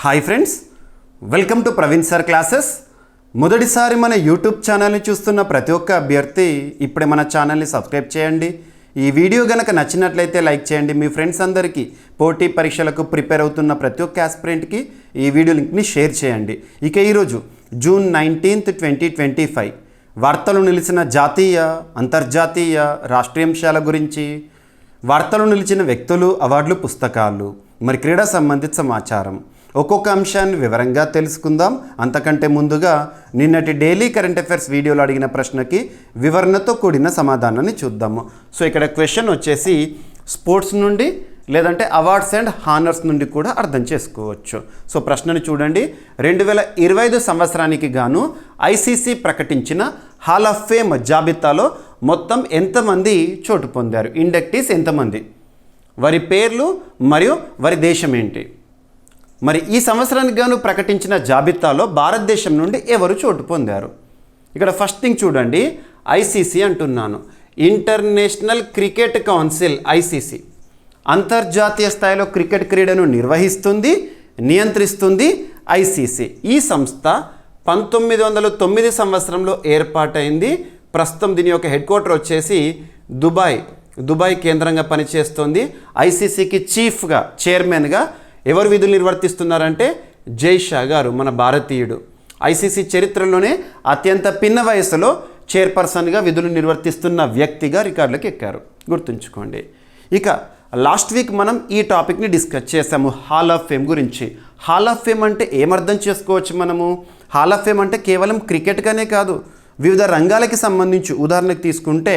Hi friends, welcome to Praveen sir classes. మొదటిసారి మన YouTube ఛానల్ని చూస్తున్న ప్రతి ఒక్క అభ్యర్థి ఇప్పుడే మన ఛానల్ని సబ్స్క్రైబ్ చేయండి. ఈ వీడియో కనుక నచ్చినట్లయితే లైక్ చేయండి. మీ ఫ్రెండ్స్ అందరికీ పోటీ పరీక్షలకు ప్రిపేర్ అవుతున్న ప్రతి ఒక్క ఆస్పిరెంట్కి ఈ వీడియో లింక్ని షేర్ చేయండి. ఇక ఈరోజు జూన్ 19, 2025 వార్తలు నిలిచిన జాతీయ, అంతర్జాతీయ, రాష్ట్రీయాంశాల గురించి, వార్తలు నిలిచిన వ్యక్తులు, అవార్డులు, పుస్తకాలు, మరి క్రీడా సంబంధిత సమాచారం ఒక్కొక్క అంశాన్ని వివరంగా తెలుసుకుందాం. అంతకంటే ముందుగా నిన్నటి డైలీ కరెంట్ అఫైర్స్ వీడియోలో అడిగిన ప్రశ్నకి వివరణతో కూడిన సమాధానాన్ని చూద్దాము. సో ఇక్కడ క్వశ్చన్ వచ్చేసి స్పోర్ట్స్ నుండి లేదంటే అవార్డ్స్ అండ్ హానర్స్ నుండి కూడా అర్థం చేసుకోవచ్చు. సో ప్రశ్నని చూడండి. 2025 సంవత్సరానికి గాను ఐసీసీ ప్రకటించిన హాల్ ఆఫ్ ఫేమ్ జాబితాలో మొత్తం ఎంతమంది చోటు పొందారు? ఇండక్టీస్ ఎంతమంది? వారి పేర్లు మరియు వారి దేశం ఏంటి? మరి ఈ సంవత్సరానికి గాను ప్రకటించిన జాబితాలో భారతదేశం నుండి ఎవరు చోటు పొందారు? ఇక్కడ ఫస్ట్ థింగ్ చూడండి, ఐసీసీ అంటున్నాను, ఇంటర్నేషనల్ క్రికెట్ కౌన్సిల్. ఐసీసీ అంతర్జాతీయ స్థాయిలో క్రికెట్ క్రీడను నిర్వహిస్తుంది, నియంత్రిస్తుంది. ఐసీసీ ఈ సంస్థ 1909 సంవత్సరంలో ఏర్పాటైంది. ప్రస్తుతం దీని యొక్క హెడ్ క్వార్టర్ వచ్చేసి దుబాయ్ కేంద్రంగా పనిచేస్తుంది. ఐసీసీకి చీఫ్గా, చైర్మన్గా ఎవరు విధులు నిర్వర్తిస్తున్నారంటే జై షా గారు, మన భారతీయుడు. ఐసీసీ చరిత్రలోనే అత్యంత పిన్న వయసులో చైర్పర్సన్గా విధులు నిర్వర్తిస్తున్న వ్యక్తిగా రికార్డులకు ఎక్కారు, గుర్తుంచుకోండి. ఇక లాస్ట్ వీక్ మనం ఈ టాపిక్ని డిస్కస్ చేసాము, హాల్ ఆఫ్ ఫేమ్ గురించి. హాల్ ఆఫ్ ఫేమ్ అంటే ఏమర్థం చేసుకోవచ్చు మనము? హాల్ ఆఫ్ ఫేమ్ అంటే కేవలం క్రికెట్గానే కాదు, వివిధ రంగాలకి సంబంధించి. ఉదాహరణకు తీసుకుంటే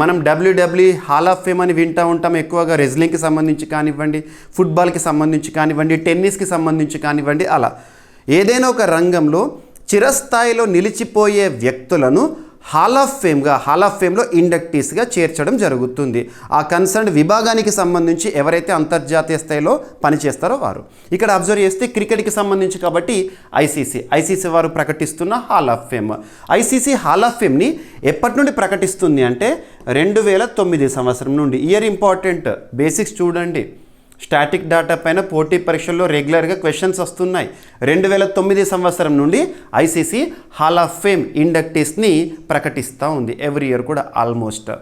మనం డబ్ల్యూడబ్ల్యూఈ హాల్ ఆఫ్ ఫేమ్ అని వింటూ ఉంటాం ఎక్కువగా. రెజ్లింగ్కి సంబంధించి కానివ్వండి, ఫుట్బాల్కి సంబంధించి కానివ్వండి, టెన్నిస్కి సంబంధించి కానివ్వండి, అలా ఏదైనా ఒక రంగంలో చిరస్థాయిలో నిలిచిపోయే వ్యక్తులను హాల్ ఆఫ్ ఫేమ్లో ఇండక్టీస్గా చేర్చడం జరుగుతుంది. ఆ కన్సర్న్ విభాగానికి సంబంధించి ఎవరైతే అంతర్జాతీయ స్థాయిలో పనిచేస్తారో వారు. ఇక్కడ అబ్జర్వ్ చేస్తే క్రికెట్కి సంబంధించి కాబట్టి ఐసీసీ వారు ప్రకటిస్తున్న hall of fame. ICC hall of ఫేమ్ని ఎప్పటి నుండి ప్రకటిస్తుంది అంటే 2009 సంవత్సరం నుండి. ఇయర్ ఇంపార్టెంట్, బేసిక్స్ చూడండి. స్టాటిక్ డేటా పైన పోటీ పరీక్షల్లో రెగ్యులర్గా క్వశ్చన్స్ వస్తున్నాయి. 2009 సంవత్సరం నుండి ఐసీసీ హాల్ ఆఫ్ ఫేమ్ ఇండక్టీస్ని ప్రకటిస్తూ ఉంది, ఎవ్రీ ఇయర్ కూడా ఆల్మోస్ట్.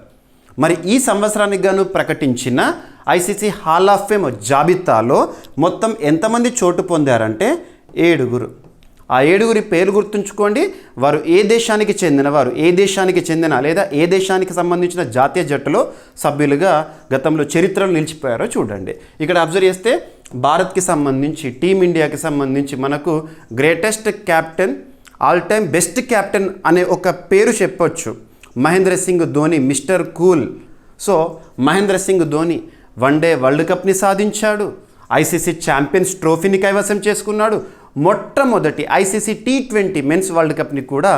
మరి ఈ సంవత్సరానికి గాను ప్రకటించిన ఐసీసీ హాల్ ఆఫ్ ఫేమ్ జాబితాలో మొత్తం ఎంతమంది చోటు పొందారంటే 7. ఆ 7 పేర్లు గుర్తుంచుకోండి. వారు ఏ దేశానికి చెందిన లేదా ఏ దేశానికి సంబంధించిన జాతీయ జట్టులో సభ్యులుగా గతంలో చరిత్రలో నిలిచిపోయారో చూడండి. ఇక్కడ అబ్జర్వ్ చేస్తే భారత్కి సంబంధించి, టీమిండియాకి సంబంధించి మనకు greatest captain, all time best captain అనే ఒక పేరు చెప్పొచ్చు. Mahendra Singh Dhoni, mister cool. So Mahendra Singh Dhoni one day world కప్ని సాధించాడు, ఐసీసీ ఛాంపియన్స్ ట్రోఫీని కైవసం చేసుకున్నాడు, మొట్టమొదటి ఐసీసీ T20 మెన్స్ వరల్డ్ కప్ని కూడా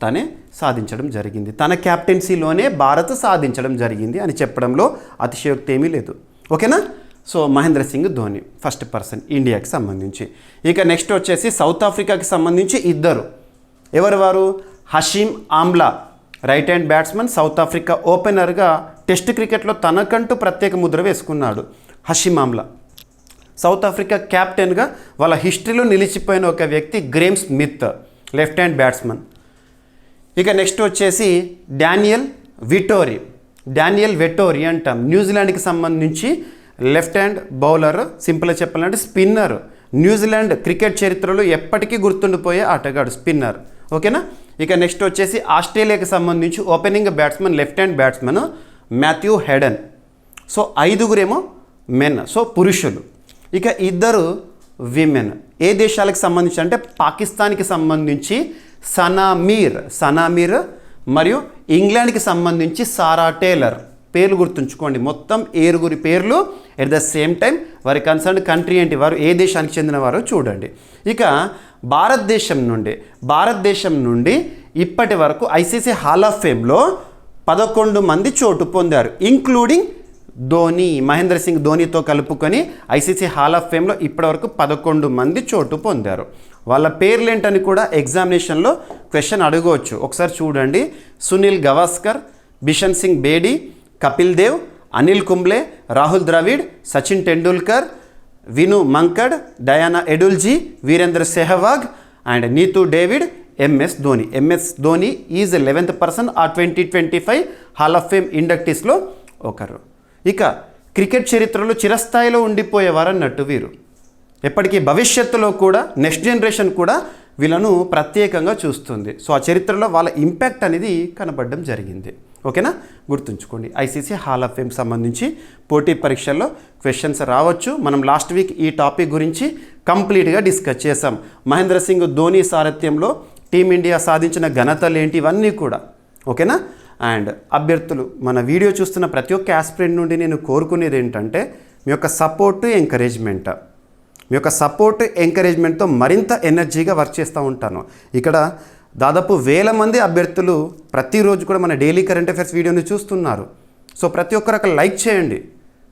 తనే సాధించడం జరిగింది. తన క్యాప్టెన్సీలోనే భారత్ సాధించడం జరిగింది అని చెప్పడంలో అతిశయోక్తి ఏమీ లేదు. ఓకేనా? So Mahendra Singh Dhoni first person ఇండియాకి సంబంధించి. ఇక నెక్స్ట్ వచ్చేసి సౌత్ ఆఫ్రికాకి సంబంధించి 2. ఎవరు వారు? Hashim Amla, right hand batsmen, South Africa ఓపెనర్గా టెస్ట్ క్రికెట్లో తనకంటూ ప్రత్యేక ముద్ర వేసుకున్నాడు హషీమ్ ఆమ్లా. సౌత్ ఆఫ్రికా క్యాప్టెన్గా వాళ్ళ హిస్టరీలో నిలిచిపోయిన ఒక వ్యక్తి Graeme Smith, left hand batsmen. ఇక నెక్స్ట్ వచ్చేసి డానియల్ వెటోరీ అంటాం, న్యూజిలాండ్కి సంబంధించి లెఫ్ట్ హ్యాండ్ బౌలర్, సింపుల్గా చెప్పాలంటే స్పిన్నర్. న్యూజిలాండ్ క్రికెట్ చరిత్రలో ఎప్పటికీ గుర్తుండిపోయే ఆటగాడు, స్పిన్నర్. ఓకేనా? ఇక నెక్స్ట్ వచ్చేసి ఆస్ట్రేలియాకి సంబంధించి opening batsmen, left hand batsmen Matthew Hayden. So 5 men, so పురుషులు. ఇక 2 విమెన్. ఏ దేశాలకు సంబంధించి అంటే పాకిస్తాన్కి సంబంధించి సనామీర్ మరియు ఇంగ్లాండ్కి సంబంధించి సారా టేలర్. పేర్లు గుర్తుంచుకోండి. మొత్తం 7 పేర్లు. ఎట్ ద సేమ్ టైం వారి కన్సర్న్ కంట్రీ ఏంటి, వారు ఏ దేశానికి చెందినవారో చూడండి. ఇక భారతదేశం నుండి ఇప్పటి వరకు ఐసీసీ హాల్ ఆఫ్ ఫేమ్లో 11 మంది చోటు పొందారు, ఇంక్లూడింగ్ ధోని, మహేంద్ర సింగ్ ధోనితో కలుపుకొని ఐసీసీ హాల్ ఆఫ్ ఫేమ్లో ఇప్పటివరకు 11 మంది చోటు పొందారు. వాళ్ళ పేర్లేంటని కూడా ఎగ్జామినేషన్లో క్వశ్చన్ అడగవచ్చు. ఒకసారి చూడండి. Sunil Gavaskar, Bishan Singh Bedi, Kapil Dev, Anil Kumble, Rahul Dravid, Sachin Tendulkar, Vinoo Mankad, Diana Edulji, Virender Sehwag and Neetu David, MS Dhoni. MS Dhoni is 11th person ఆ 2025 హాల్ ఆఫ్ ఫేమ్ ఇండక్టీస్లో ఒకరు. ఇక క్రికెట్ చరిత్రలో చిరస్థాయిలో ఉండిపోయేవారు అన్నట్టు వీరు. ఎప్పటికీ భవిష్యత్తులో కూడా నెక్స్ట్ జనరేషన్ కూడా వీళ్ళను ప్రత్యేకంగా చూస్తుంది. సో ఆ చరిత్రలో వాళ్ళ ఇంపాక్ట్ అనేది కనబడడం జరిగింది. ఓకేనా, గుర్తుంచుకోండి. ఐసీసీ హాల్ ఆఫ్ ఫేమ్ సంబంధించి పోటీ పరీక్షల్లో క్వశ్చన్స్ రావచ్చు. మనం లాస్ట్ వీక్ ఈ టాపిక్ గురించి కంప్లీట్గా డిస్కస్ చేసాం. మహేంద్ర సింగ్ ధోని సారథ్యంలో టీమిండియా సాధించిన ఘనతలు ఏంటి, ఇవన్నీ కూడా. ఓకేనా. అండ్ అభ్యర్థులు, మన వీడియో చూస్తున్న ప్రతి ఒక్క ఆస్పిరెంట్ నుండి నేను కోరుకునేది ఏంటంటే మీ యొక్క సపోర్టు, ఎంకరేజ్మెంట్. మీ యొక్క సపోర్ట్, ఎంకరేజ్మెంట్తో మరింత ఎనర్జీగా వర్క్ చేస్తూ ఉంటాను. ఇక్కడ దాదాపు 1000 మంది అభ్యర్థులు ప్రతిరోజు కూడా మన డైలీ కరెంట్ అఫైర్స్ వీడియోని చూస్తున్నారు. సో ప్రతి ఒక్కరు అక్కడ లైక్ చేయండి.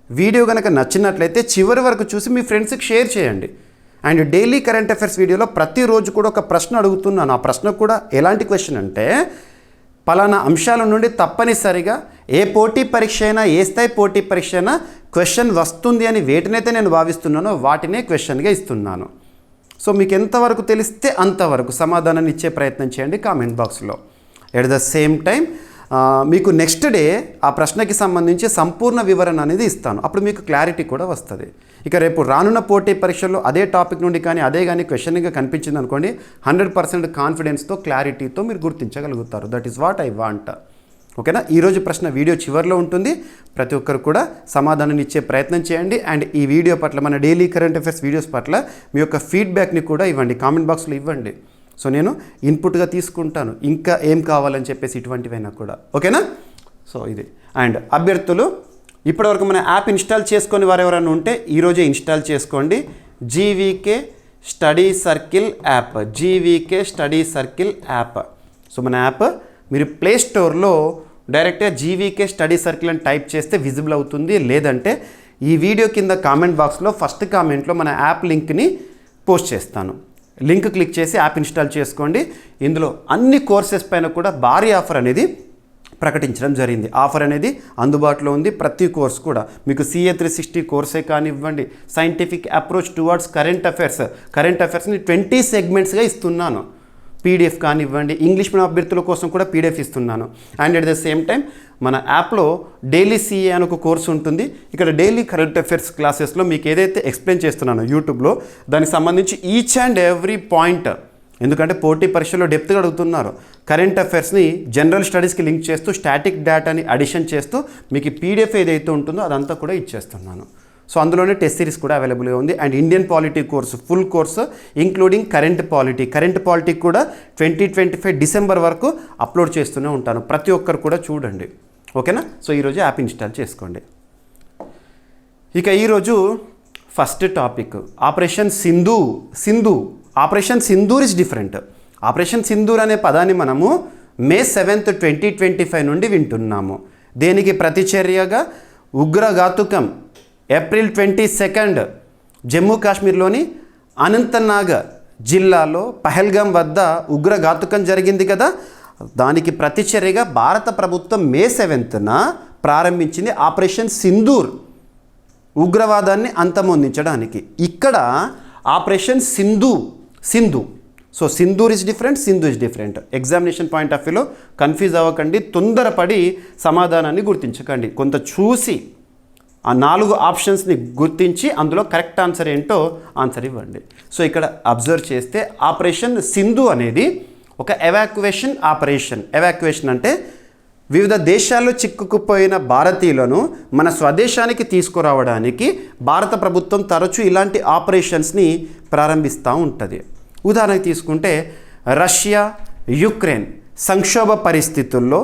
వీడియో కనుక నచ్చినట్లయితే చివరి వరకు చూసి మీ ఫ్రెండ్స్కి షేర్ చేయండి. అండ్ డైలీ కరెంట్ అఫైర్స్ వీడియోలో ప్రతిరోజు కూడా ఒక ప్రశ్న అడుగుతున్నాను. ఆ ప్రశ్న కూడా ఎలాంటి క్వశ్చన్ అంటే, పలానా అంశాల నుండి తప్పనిసరిగా ఏ పోటీ పరీక్ష అయినా, ఏ స్థాయి పోటీ పరీక్ష అయినా క్వశ్చన్ వస్తుంది అని వేటినైతే నేను భావిస్తున్నానో వాటినే క్వశ్చన్గా ఇస్తున్నాను. సో మీకు ఎంతవరకు తెలిస్తే అంతవరకు సమాధానాన్ని ఇచ్చే ప్రయత్నం చేయండి కామెంట్ బాక్స్లో. ఎట్ ద సేమ్ టైం మీకు నెక్స్ట్ డే ఆ ప్రశ్నకి సంబంధించి సంపూర్ణ వివరణ అనేది ఇస్తాను. అప్పుడు మీకు క్లారిటీ కూడా వస్తుంది. ఇక రేపు రానున్న పోటీ పరీక్షల్లో అదే టాపిక్ నుండి కానీ క్వశ్చన్గా కనిపించింది అనుకోండి, 100% కాన్ఫిడెన్స్తో, క్లారిటీతో మీరు గుర్తించగలుగుతారు. That is what I want. ఓకేనా. ఈరోజు ప్రశ్న వీడియో చివరిలో ఉంటుంది. ప్రతి ఒక్కరు కూడా సమాధానాన్ని ఇచ్చే ప్రయత్నం చేయండి. అండ్ ఈ వీడియో పట్ల, మన డైలీ కరెంట్ అఫైర్స్ వీడియోస్ పట్ల మీ యొక్క ఫీడ్బ్యాక్ని కూడా ఇవ్వండి, కామెంట్ బాక్స్లో ఇవ్వండి. సో నేను ఇన్పుట్గా తీసుకుంటాను, ఇంకా ఏం కావాలని చెప్పేసి ఇటువంటివైనా కూడా. ఓకేనా. సో ఇది. అండ్ అభ్యర్థులు, ఇప్పటివరకు మన యాప్ ఇన్స్టాల్ చేసుకొని వారెవరైనా ఉంటే ఈరోజే ఇన్స్టాల్ చేసుకోండి. GVK study circle app, GVK study circle app. So మన యాప్ మీరు ప్లే స్టోర్లో డైరెక్ట్గా జీవీకే స్టడీ సర్కిల్ అని టైప్ చేస్తే విజిబుల్ అవుతుంది. లేదంటే ఈ వీడియో కింద కామెంట్ బాక్స్లో ఫస్ట్ కామెంట్లో మన యాప్ లింక్ని పోస్ట్ చేస్తాను. లింక్ క్లిక్ చేసి యాప్ ఇన్స్టాల్ చేసుకోండి. ఇందులో అన్ని కోర్సెస్ పైన కూడా భారీ ఆఫర్ అనేది ప్రకటించడం జరిగింది. ఆఫర్ అనేది అందుబాటులో ఉంది. ప్రతి కోర్స్ కూడా మీకు CA 360 కోర్సే కానివ్వండి, సైంటిఫిక్ అప్రోచ్ టువర్డ్స్ కరెంట్ అఫైర్స్ని 20 సెగ్మెంట్స్గా ఇస్తున్నాను. PDF కానివ్వండి, ఇంగ్లీష్ మీడియం అభ్యర్థుల కోసం కూడా PDF ఇస్తున్నాను. And at the same time మన యాప్లో డైలీ CA అని ఒక కోర్సు ఉంటుంది. ఇక్కడ డైలీ కరెంట్ అఫైర్స్ క్లాసెస్లో మీకు ఏదైతే ఎక్స్ప్లెయిన్ చేస్తున్నానో యూట్యూబ్లో, దానికి సంబంధించి ఈచ్ అండ్ ఎవ్రీ పాయింట్, ఎందుకంటే పోటీ పరీక్షలో డెప్త్గా అడుగుతున్నారు. కరెంట్ అఫైర్స్ని జనరల్ స్టడీస్కి లింక్ చేస్తూ, స్టాటిక్ డేటాని అడిషన్ చేస్తూ మీకు PDF ఏదైతే ఉంటుందో అదంతా కూడా ఇచ్చేస్తున్నాను. సో అందులోనే టెస్ట్ సిరీస్ కూడా అవైలబుల్గా ఉంది. And Indian polity course, full course including current polity కూడా 2025 డిసెంబర్ వరకు అప్లోడ్ చేస్తూనే ఉంటాను. ప్రతి ఒక్కరు కూడా చూడండి. ఓకేనా. సో ఈరోజు యాప్ ఇన్స్టాల్ చేసుకోండి. ఇక ఈరోజు first topic operation Sindhu. Operation Sindoor is different. Operation Sindoor అనే పదాన్ని మనము May 7th 2025 నుండి వింటున్నాము. దేనికి ప్రతిచర్యగా ఉగ్రఘాతుకం April 22 జమ్మూ కాశ్మీర్లోని అనంతనాగ్ జిల్లాలో పహల్గాం వద్ద ఉగ్రఘాతుకం జరిగింది కదా. దానికి ప్రతిచర్యగా భారత ప్రభుత్వం May 7th ప్రారంభించింది ఆపరేషన్ సింధూర్, ఉగ్రవాదాన్ని అంతమొందించడానికి. ఇక్కడ operation Sindhu. So Sindoor is different. Examination point of వ్యూలో కన్ఫ్యూజ్ అవ్వకండి, తొందరపడి సమాధానాన్ని గుర్తించకండి. కొంత చూసి ఆ 4 ఆప్షన్స్ని గుర్తించి అందులో కరెక్ట్ ఆన్సర్ ఏంటో ఆన్సర్ ఇవ్వండి. సో ఇక్కడ అబ్జర్వ్ చేస్తే ఆపరేషన్ సింధు అనేది ఒక ఎవాక్యువేషన్ ఆపరేషన్. ఎవాక్యువేషన్ అంటే వివిధ దేశాల్లో చిక్కుకుపోయిన భారతీయులను మన స్వదేశానికి తీసుకురావడానికి భారత ప్రభుత్వం తరచూ ఇలాంటి ఆపరేషన్స్ని ప్రారంభిస్తూ ఉంటుంది. ఉదాహరణకు తీసుకుంటే రష్యా, యుక్రెయిన్ సంక్షోభ పరిస్థితుల్లో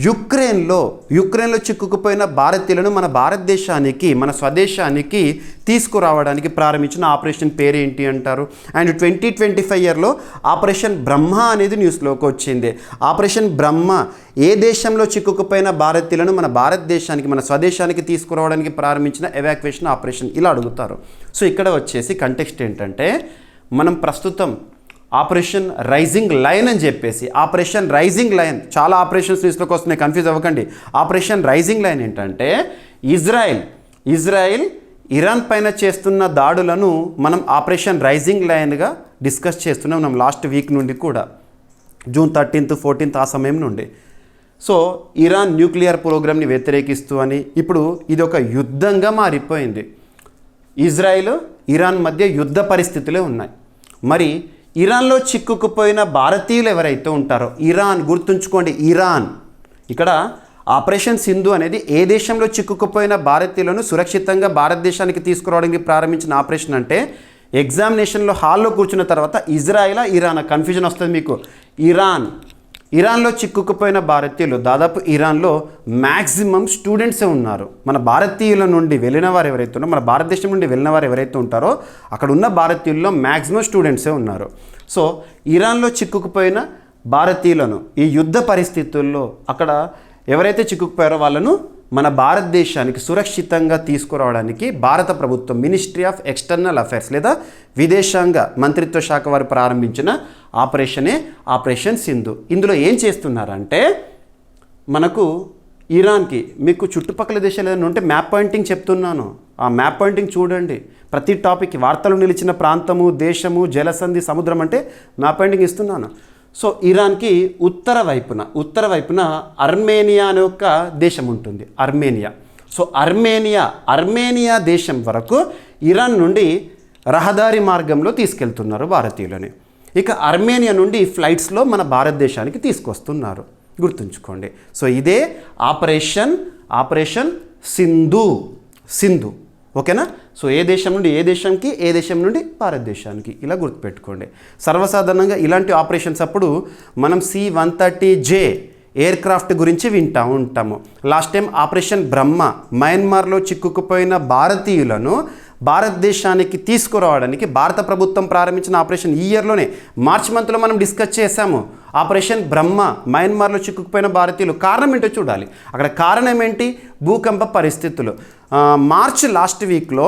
యుక్రెయిన్లో చిక్కుకుపోయిన భారతీయులను మన భారతదేశానికి, మన స్వదేశానికి తీసుకురావడానికి ప్రారంభించిన ఆపరేషన్ పేరు ఏంటి అంటారు? అండ్ 2025 ఇయర్లో ఆపరేషన్ బ్రహ్మ అనేది న్యూస్లోకి వచ్చింది. ఆపరేషన్ బ్రహ్మ ఏ దేశంలో చిక్కుకుపోయిన భారతీయులను మన భారతదేశానికి, మన స్వదేశానికి తీసుకురావడానికి ప్రారంభించిన ఎవాక్యుయేషన్ ఆపరేషన్, ఇలా అడుగుతారు. సో ఇక్కడ వచ్చేసి కంటెక్స్ట్ ఏంటంటే, మనం ప్రస్తుతం ఆపరేషన్ రైజింగ్ లయన్ అని చెప్పేసి, ఆపరేషన్ రైజింగ్ లయన్ చాలా ఆపరేషన్స్ లిస్ట్లోకి వస్తున్నాయి, కన్ఫ్యూజ్ అవ్వకండి. ఆపరేషన్ రైజింగ్ లయన్ ఏంటంటే ఇజ్రాయెల్ ఇరాన్ పైన చేస్తున్న దాడులను మనం ఆపరేషన్ రైజింగ్ లయన్గా డిస్కస్ చేస్తున్నాం మనం లాస్ట్ వీక్ నుండి కూడా, జూన్ 13th 14th ఆ సమయం నుండి. సో ఇరాన్ న్యూక్లియర్ ప్రోగ్రామ్ని వ్యతిరేకిస్తూ అని ఇప్పుడు ఇది ఒక యుద్ధంగా మారిపోయింది. ఇజ్రాయిల్ ఇరాన్ మధ్య యుద్ధ పరిస్థితులే ఉన్నాయి. మరి ఇరాన్లో చిక్కుకుపోయిన భారతీయులు ఎవరైతే ఉంటారో, ఇరాన్ గుర్తుంచుకోండి, ఇరాన్ ఇక్కడ ఆపరేషన్ సింధు అనేది ఏ దేశంలో చిక్కుకుపోయిన భారతీయులను సురక్షితంగా భారతదేశానికి తీసుకురావడానికి ప్రారంభించిన ఆపరేషన్ అంటే, ఎగ్జామినేషన్లో హాల్లో కూర్చున్న తర్వాత ఇజ్రాయిలా ఇరాన్ కన్ఫ్యూజన్ వస్తుంది మీకు. ఇరాన్లో చిక్కుకుపోయిన భారతీయులు దాదాపు ఇరాన్లో మ్యాక్సిమం స్టూడెంట్సే ఉన్నారు. మన భారతీయుల నుండి వెళ్ళిన వారు ఎవరైతే ఉన్నారో, మన భారతదేశం నుండి వెళ్ళిన వారు ఎవరైతే ఉంటారో అక్కడ ఉన్న భారతీయుల్లో మ్యాక్సిమం స్టూడెంట్సే ఉన్నారు. సో ఇరాన్లో చిక్కుకుపోయిన భారతీయులను ఈ యుద్ధ పరిస్థితుల్లో అక్కడ ఎవరైతే చిక్కుకుపోయారో వాళ్ళను మన భారతదేశానికి సురక్షితంగా తీసుకురావడానికి భారత ప్రభుత్వం మినిస్ట్రీ ఆఫ్ ఎక్స్టర్నల్ అఫైర్స్ లేదా విదేశాంగ మంత్రిత్వ శాఖ వారు ప్రారంభించిన ఆపరేషనే ఆపరేషన్ సింధు. ఇందులో ఏం చేస్తున్నారంటే, మనకు ఇరాన్కి మీకు చుట్టుపక్కల దేశాలు ఏదైనా ఉంటే మ్యాప్ పాయింటింగ్ చెప్తున్నాను, ఆ మ్యాప్ పాయింటింగ్ చూడండి. ప్రతి టాపిక్ వార్తలు నిలిచిన ప్రాంతము, దేశము, జలసంధి, సముద్రం అంటే మ్యాప్ పాయింటింగ్ ఇస్తున్నాను. సో ఇరాన్కి ఉత్తర వైపున అర్మేనియా అనే ఒక దేశం ఉంటుంది, అర్మేనియా. సో అర్మేనియా దేశం వరకు ఇరాన్ నుండి రహదారి మార్గంలో తీసుకెళ్తున్నారు భారతీయులని. ఇక అర్మేనియా నుండి ఫ్లైట్స్లో మన భారతదేశానికి తీసుకొస్తున్నారు, గుర్తుంచుకోండి. సో ఇదే ఆపరేషన్ సింధు. ఓకేనా? సో ఏ దేశం నుండి ఏ దేశంకి, ఏ దేశం నుండి భారతదేశానికి, ఇలా గుర్తుపెట్టుకోండి. సర్వసాధారణంగా ఇలాంటి ఆపరేషన్స్ అప్పుడు మనం C-130J ఎయిర్ క్రాఫ్ట్ గురించి వింటూ ఉంటాము. లాస్ట్ టైం ఆపరేషన్ బ్రహ్మ, మయన్మార్లో చిక్కుకుపోయిన భారతీయులను భారతదేశానికి తీసుకురావడానికి భారత ప్రభుత్వం ప్రారంభించిన ఆపరేషన్ ఈ ఇయర్లోనే మార్చ్ మంత్లో మనం డిస్కస్ చేశాము. ఆపరేషన్ బ్రహ్మ, మయన్మార్లో చిక్కుకుపోయిన భారతీయులు. కారణం ఏంటో చూడాలి. అక్కడ కారణం ఏంటి? భూకంప పరిస్థితులు. మార్చ్ లాస్ట్ వీక్లో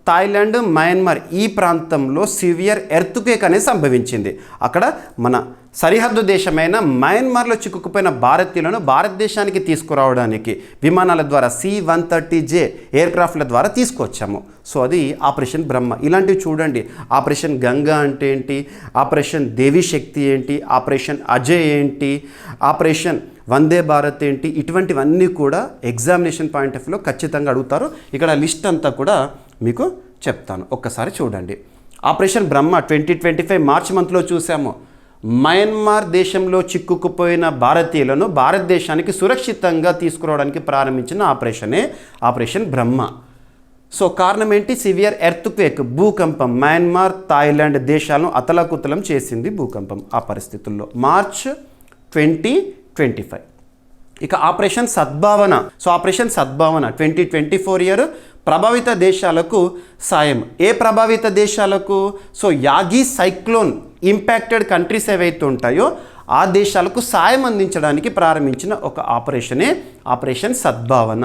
థాయిలాండ్, మయన్మార్ ఈ ప్రాంతంలో సివియర్ ఎర్త్క్వేక్ అనేది సంభవించింది. అక్కడ మన సరిహద్దు దేశమైన మయన్మార్లో చిక్కుకుపోయిన భారతీయులను భారతదేశానికి తీసుకురావడానికి విమానాల ద్వారా C-130J ఎయిర్ క్రాఫ్ట్ల ద్వారా తీసుకొచ్చాము. సో అది ఆపరేషన్ బ్రహ్మ. ఇలాంటివి చూడండి. ఆపరేషన్ గంగా అంటే ఏంటి, ఆపరేషన్ దేవి శక్తి ఏంటి, ఆపరేషన్ అజయ్ ఏంటి, ఆపరేషన్ వందే భారత్ ఏంటి, ఇటువంటివన్నీ కూడా ఎగ్జామినేషన్ పాయింట్ ఆఫ్ వ్యూలో ఖచ్చితంగా అడుగుతారు. ఇక్కడ లిస్ట్ అంతా కూడా మీకు చెప్తాను, ఒక్కసారి చూడండి. ఆపరేషన్ బ్రహ్మ 2025 మార్చ్ మంత్లో చూసాము. మయన్మార్ దేశంలో చిక్కుకుపోయిన భారతీయులను భారతదేశానికి సురక్షితంగా తీసుకురావడానికి ప్రారంభించిన ఆపరేషనే ఆపరేషన్ బ్రహ్మ. సో కారణం ఏంటి? సివియర్ ఎర్త్క్వేక్, భూకంపం. మయన్మార్, థాయిలాండ్ దేశాలను అతలాకుతలం చేసింది భూకంపం. ఆ పరిస్థితుల్లో మార్చ్ 2025. ఇక ఆపరేషన్ సద్భావన. సో ఆపరేషన్ సద్భావన 2024 ఇయర్ ప్రభావిత దేశాలకు సాయం. ఏ ప్రభావిత దేశాలకు? So Yagi cyclone impacted countries ఏవైతే ఉంటాయో ఆ దేశాలకు సాయం అందించడానికి ప్రారంభించిన ఒక ఆపరేషనే ఆపరేషన్ సద్భావన.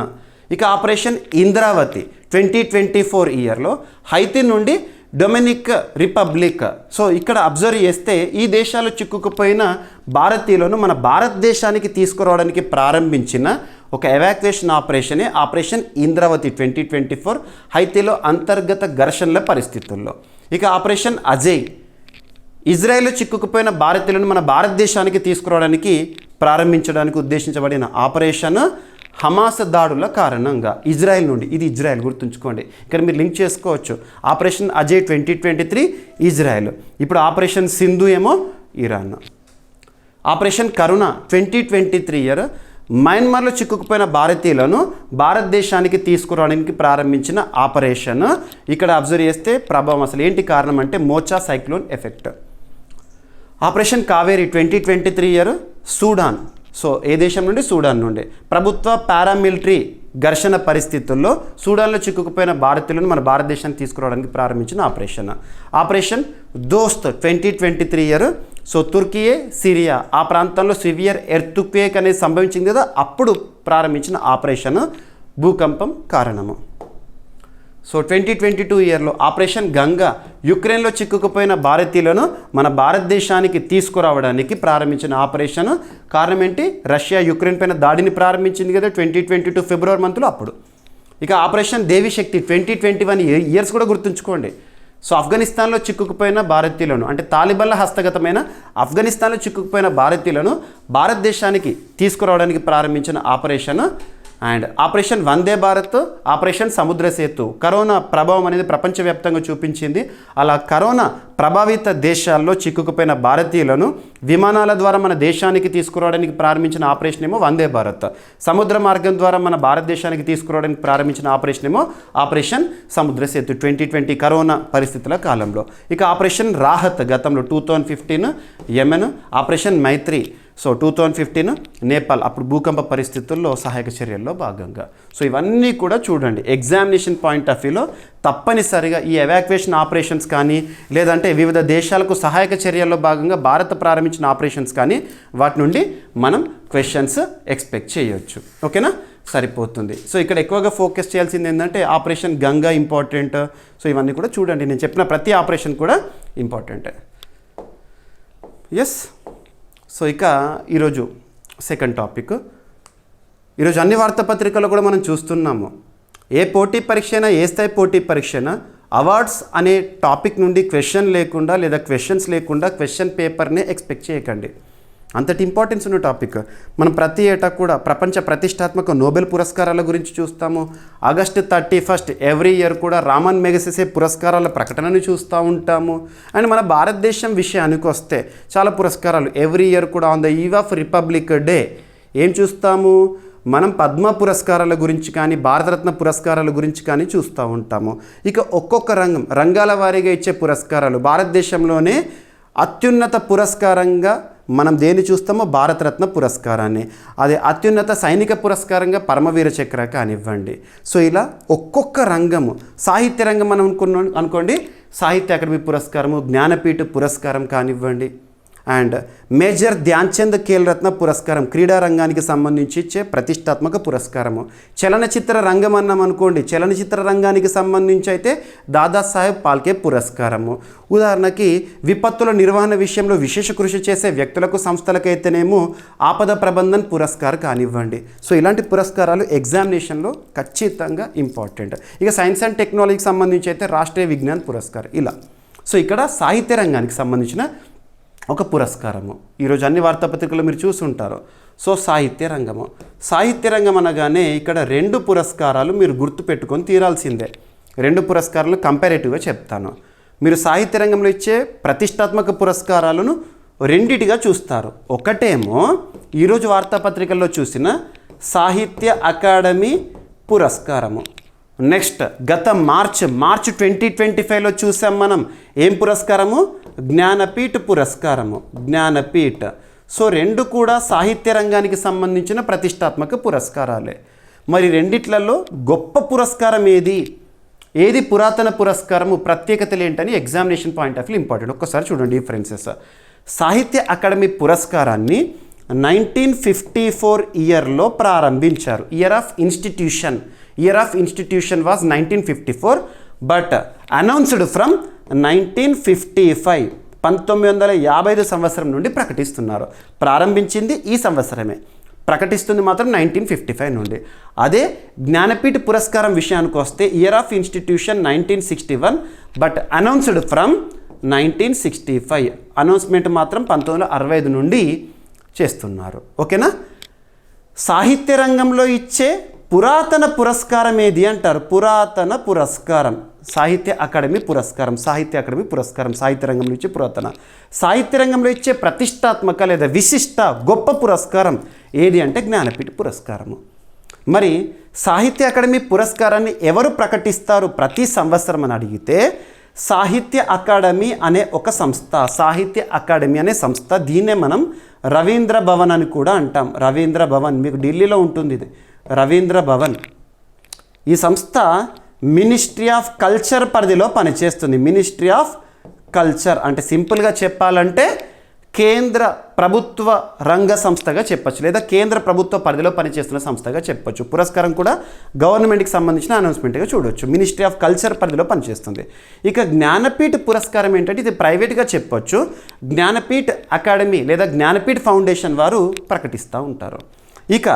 ఇక ఆపరేషన్ ఇంద్రావతి 2024 ఇయర్లో హైతీ నుండి డొమినిక్ రిపబ్లిక్. సో ఇక్కడ అబ్జర్వ్ చేస్తే ఈ దేశాలు చిక్కుకుపోయిన భారతీయులను మన భారతదేశానికి తీసుకురావడానికి ప్రారంభించిన ఒక ఎవాక్యుయేషన్ ఆపరేషనే ఆపరేషన్ ఇంద్రావతి 2024 హైతీలో అంతర్గత ఘర్షణల పరిస్థితుల్లో. ఇక ఆపరేషన్ అజయ్, ఇజ్రాయెల్లో చిక్కుకుపోయిన భారతీయులను మన భారతదేశానికి తీసుకురావడానికి ప్రారంభించడానికి ఉద్దేశించబడిన ఆపరేషన్ హమాస్ దాడుల కారణంగా ఇజ్రాయెల్ నుండి. ఇది ఇజ్రాయెల్, గుర్తుంచుకోండి. ఇక్కడ మీరు లింక్ చేసుకోవచ్చు. Operation Ajay 2023 Israel. ఇప్పుడు ఆపరేషన్ సింధు ఏమో ఇరాన్. ఆపరేషన్ కరుణ 2023 ఇయర్ మయన్మార్లో చిక్కుకుపోయిన భారతీయులను భారతదేశానికి తీసుకురావడానికి ప్రారంభించిన ఆపరేషన్. ఇక్కడ అబ్జర్వ్ చేస్తే ప్రభావం అసలు ఏంటి కారణం అంటే Mocha cyclone effect. Operation Kaveri 2023 year Sudan. So ఏ దేశం నుండి? సూడాన్ నుండి. ప్రభుత్వ పారామిలిటరీ ఘర్షణ పరిస్థితుల్లో సూడాన్లో చిక్కుకుపోయిన భారతీయులను మన భారతదేశానికి తీసుకురావడానికి ప్రారంభించిన ఆపరేషన్. ఆపరేషన్ దోస్త్ 2023 ఇయర్. సో తుర్కియే, సిరియా ఆ ప్రాంతంలో సివియర్ ఎర్త్క్వేక్ అనేది సంభవించింది కదా, అప్పుడు ప్రారంభించిన ఆపరేషన్ భూకంపం కారణము. సో 2022 ఇయర్లో ఆపరేషన్ గంగా, యుక్రెయిన్లో చిక్కుకుపోయిన భారతీయులను మన భారతదేశానికి తీసుకురావడానికి ప్రారంభించిన ఆపరేషన్. కారణం ఏంటి? రష్యా యుక్రెయిన్ పైన దాడిని ప్రారంభించింది కదా 2022 ఫిబ్రవరి మంత్లో. అప్పుడు ఇక ఆపరేషన్ దేవిశక్తి 2021 ఇయర్స్ కూడా గుర్తుంచుకోండి. సో ఆఫ్ఘనిస్తాన్లో చిక్కుకుపోయిన భారతీయులను, అంటే తాలిబాన్ల హస్తగతమైన ఆఫ్ఘనిస్తాన్లో చిక్కుకుపోయిన భారతీయులను భారతదేశానికి తీసుకురావడానికి ప్రారంభించిన operation. And operation Vande Bharat, operation సముద్ర సేతు. కరోనా ప్రభావం అనేది ప్రపంచవ్యాప్తంగా చూపించింది. అలా కరోనా ప్రభావిత దేశాల్లో చిక్కుకుపోయిన భారతీయులను విమానాల ద్వారా మన దేశానికి తీసుకురావడానికి ప్రారంభించిన ఆపరేషన్ ఏమో వందే భారత్. సముద్ర మార్గం ద్వారా మన భారతదేశానికి తీసుకురావడానికి ప్రారంభించిన ఆపరేషన్ ఏమో ఆపరేషన్ సముద్ర సేతు 2020 కరోనా పరిస్థితుల కాలంలో. ఇక ఆపరేషన్ రాహత్ గతంలో 2015 యెమెన్, ఆపరేషన్ మైత్రి సో 2015 నేపాల్, అప్పుడు భూకంప పరిస్థితుల్లో సహాయక చర్యల్లో భాగంగా. సో ఇవన్నీ కూడా చూడండి ఎగ్జామినేషన్ పాయింట్ ఆఫ్ వ్యూలో తప్పనిసరిగా ఈ ఎవాక్యుయేషన్ ఆపరేషన్స్ కానీ, లేదంటే వివిధ దేశాలకు సహాయక చర్యల్లో భాగంగా భారత్ ప్రారంభించిన ఆపరేషన్స్ కానీ, వాటి నుండి మనం క్వశ్చన్స్ ఎక్స్పెక్ట్ చేయొచ్చు. ఓకేనా, సరిపోతుంది. సో ఇక్కడ ఎక్కువగా ఫోకస్ చేయాల్సింది ఏంటంటే ఆపరేషన్ గంగా ఇంపార్టెంట్. సో ఇవన్నీ కూడా చూడండి, నేను చెప్పిన ప్రతి ఆపరేషన్ కూడా ఇంపార్టెంటే. ఎస్. సో ఇక ఈరోజు సెకండ్ టాపిక్. ఈరోజు అన్ని వార్తాపత్రికల్లో కూడా మనం చూస్తున్నాము, ఏ పోటీ పరీక్ష అయినా, ఏ స్థాయి పోటీ పరీక్ష అయినా అవార్డ్స్ అనే టాపిక్ నుండి క్వశ్చన్ లేకుండా లేదా క్వశ్చన్స్ లేకుండా క్వశ్చన్ పేపర్ని ఎక్స్పెక్ట్ చేయకండి. అంతటి ఇంపార్టెన్స్ ఉన్న టాపిక్. మనం ప్రతి ఏటా కూడా ప్రపంచ ప్రతిష్టాత్మక నోబెల్ పురస్కారాల గురించి చూస్తాము. ఆగస్టు 31 ఎవ్రీ ఇయర్ కూడా రామన్ మెగసెసే పురస్కారాల ప్రకటనను చూస్తూ ఉంటాము. అండ్ మన భారతదేశం విషయానికి వస్తే చాలా పురస్కారాలు ఎవ్రీ ఇయర్ కూడా on the eve of republic day ఏం చూస్తాము, మనం పద్మ పురస్కారాల గురించి కానీ, భారతరత్న పురస్కారాల గురించి కానీ చూస్తూ ఉంటాము. ఇక ఒక్కొక్క రంగాల వారీగా ఇచ్చే పురస్కారాలు, భారతదేశంలోనే అత్యున్నత పురస్కారంగా మనం దేన్ని చూస్తామో భారతరత్న పురస్కారాన్ని, అదే అత్యున్నత సైనిక పురస్కారంగా పరమవీర చక్ర కానివ్వండి. సో ఇలా ఒక్కొక్క రంగము, సాహిత్య రంగం మనం అనుకోండి సాహిత్య అకాడమీ పురస్కారము, జ్ఞానపీఠ పురస్కారం కానివ్వండి, అండ్ మేజర్ ధ్యాన్చంద్ ఖేల్ రత్న పురస్కారం క్రీడా రంగానికి సంబంధించి ఇచ్చే ప్రతిష్టాత్మక పురస్కారము. చలనచిత్ర రంగం అన్నాం అనుకోండి, చలనచిత్ర రంగానికి సంబంధించి అయితే దాదాసాహెబ్ పాల్కే పురస్కారము. ఉదాహరణకి విపత్తుల నిర్వహణ విషయంలో విశేష కృషి చేసే వ్యక్తులకు, సంస్థలకైతేనేమో ఆపద ప్రబంధన్ పురస్కార్ కానివ్వండి. సో ఇలాంటి పురస్కారాలు ఎగ్జామినేషన్లో ఖచ్చితంగా ఇంపార్టెంట్. ఇక సైన్స్ అండ్ టెక్నాలజీకి సంబంధించి అయితే రాష్ట్రీయ విజ్ఞాన్ పురస్కార్ ఇలా. సో ఇక్కడ సాహిత్య రంగానికి సంబంధించిన ఒక పురస్కారము. ఈరోజు అన్ని వార్తాపత్రికల్లో మీరు చూసుంటారు. సో సాహిత్య రంగము, సాహిత్య రంగం అనగానే ఇక్కడ 2 పురస్కారాలు మీరు గుర్తుపెట్టుకొని తీరాల్సిందే. 2 పురస్కారాలు కంపారేటివ్గా చెప్తాను. మీరు సాహిత్య రంగంలో ఇచ్చే ప్రతిష్టాత్మక పురస్కారాలను రెండిటిగా చూస్తారు. ఒకటేమో ఈరోజు వార్తాపత్రికల్లో చూసిన సాహిత్య అకాడమీ పురస్కారము. నెక్స్ట్ గత మార్చ్ 2025లో చూసాం మనం ఏం పురస్కారము, జ్ఞానపీఠ పురస్కారము, జ్ఞానపీఠ. సో 2 కూడా సాహిత్య రంగానికి సంబంధించిన ప్రతిష్టాత్మక పురస్కారాలే. మరి రెండిట్లలో గొప్ప పురస్కారం ఏది పురాతన పురస్కారము, ప్రత్యేకతలు ఏంటని examination point of view important. ఒక్కసారి చూడండి డిఫరెన్సెస్. సాహిత్య అకాడమీ పురస్కారాన్ని 1954 ఇయర్లో ప్రారంభించారు. Year of institution was 1954, but announced from 1955 1955 సంవత్సరం నుండి ప్రకటిస్తున్నారు. ప్రారంభించింది ఈ సంవత్సరమే, ప్రకటిస్తుంది మాత్రం 1955 నుండి. అదే జ్ఞానపీఠ పురస్కారం విషయానికి వస్తే year of institution 1961, but announced from 1965. Announcement మాత్రం 1965 నుండి చేస్తున్నారు. ఓకేనా. సాహిత్య రంగంలో ఇచ్చే పురాతన పురస్కారం ఏది అంటారు, పురాతన పురస్కారం, సాహిత్య అకాడమీ పురస్కారం. సాహిత్య అకాడమీ పురస్కారం సాహిత్య రంగంలో ఇచ్చే పురాతన. సాహిత్య రంగంలో ఇచ్చే ప్రతిష్టాత్మక లేదా విశిష్ట గొప్ప పురస్కారం ఏది అంటే జ్ఞానపీఠ పురస్కారము. మరి సాహిత్య అకాడమీ పురస్కారాన్ని ఎవరు ప్రకటిస్తారు ప్రతి సంవత్సరం అని అడిగితే సాహిత్య అకాడమీ అనే ఒక సంస్థ, సాహిత్య అకాడమీ అనే సంస్థ. దీన్నే మనం రవీంద్ర భవన్ అని కూడా అంటాం. రవీంద్ర భవన్ మీకు ఢిల్లీలో ఉంటుంది, ఇది రవీంద్ర భవన్. ఈ సంస్థ మినిస్ట్రీ ఆఫ్ కల్చర్ పరిధిలో పనిచేస్తుంది. మినిస్ట్రీ ఆఫ్ కల్చర్ అంటే సింపుల్గా చెప్పాలంటే కేంద్ర ప్రభుత్వ రంగ సంస్థగా చెప్పచ్చు, లేదా కేంద్ర ప్రభుత్వ పరిధిలో పనిచేస్తున్న సంస్థగా చెప్పచ్చు. పురస్కారం కూడా గవర్నమెంట్కి సంబంధించిన అనౌన్స్మెంట్గా చూడవచ్చు. మినిస్ట్రీ ఆఫ్ కల్చర్ పరిధిలో పనిచేస్తుంది. ఇక జ్ఞానపీఠ పురస్కారం ఏంటంటే ఇది ప్రైవేట్గా చెప్పొచ్చు. జ్ఞానపీఠ అకాడమీ లేదా జ్ఞానపీఠ ఫౌండేషన్ వారు ప్రకటిస్తూ ఉంటారు. ఇక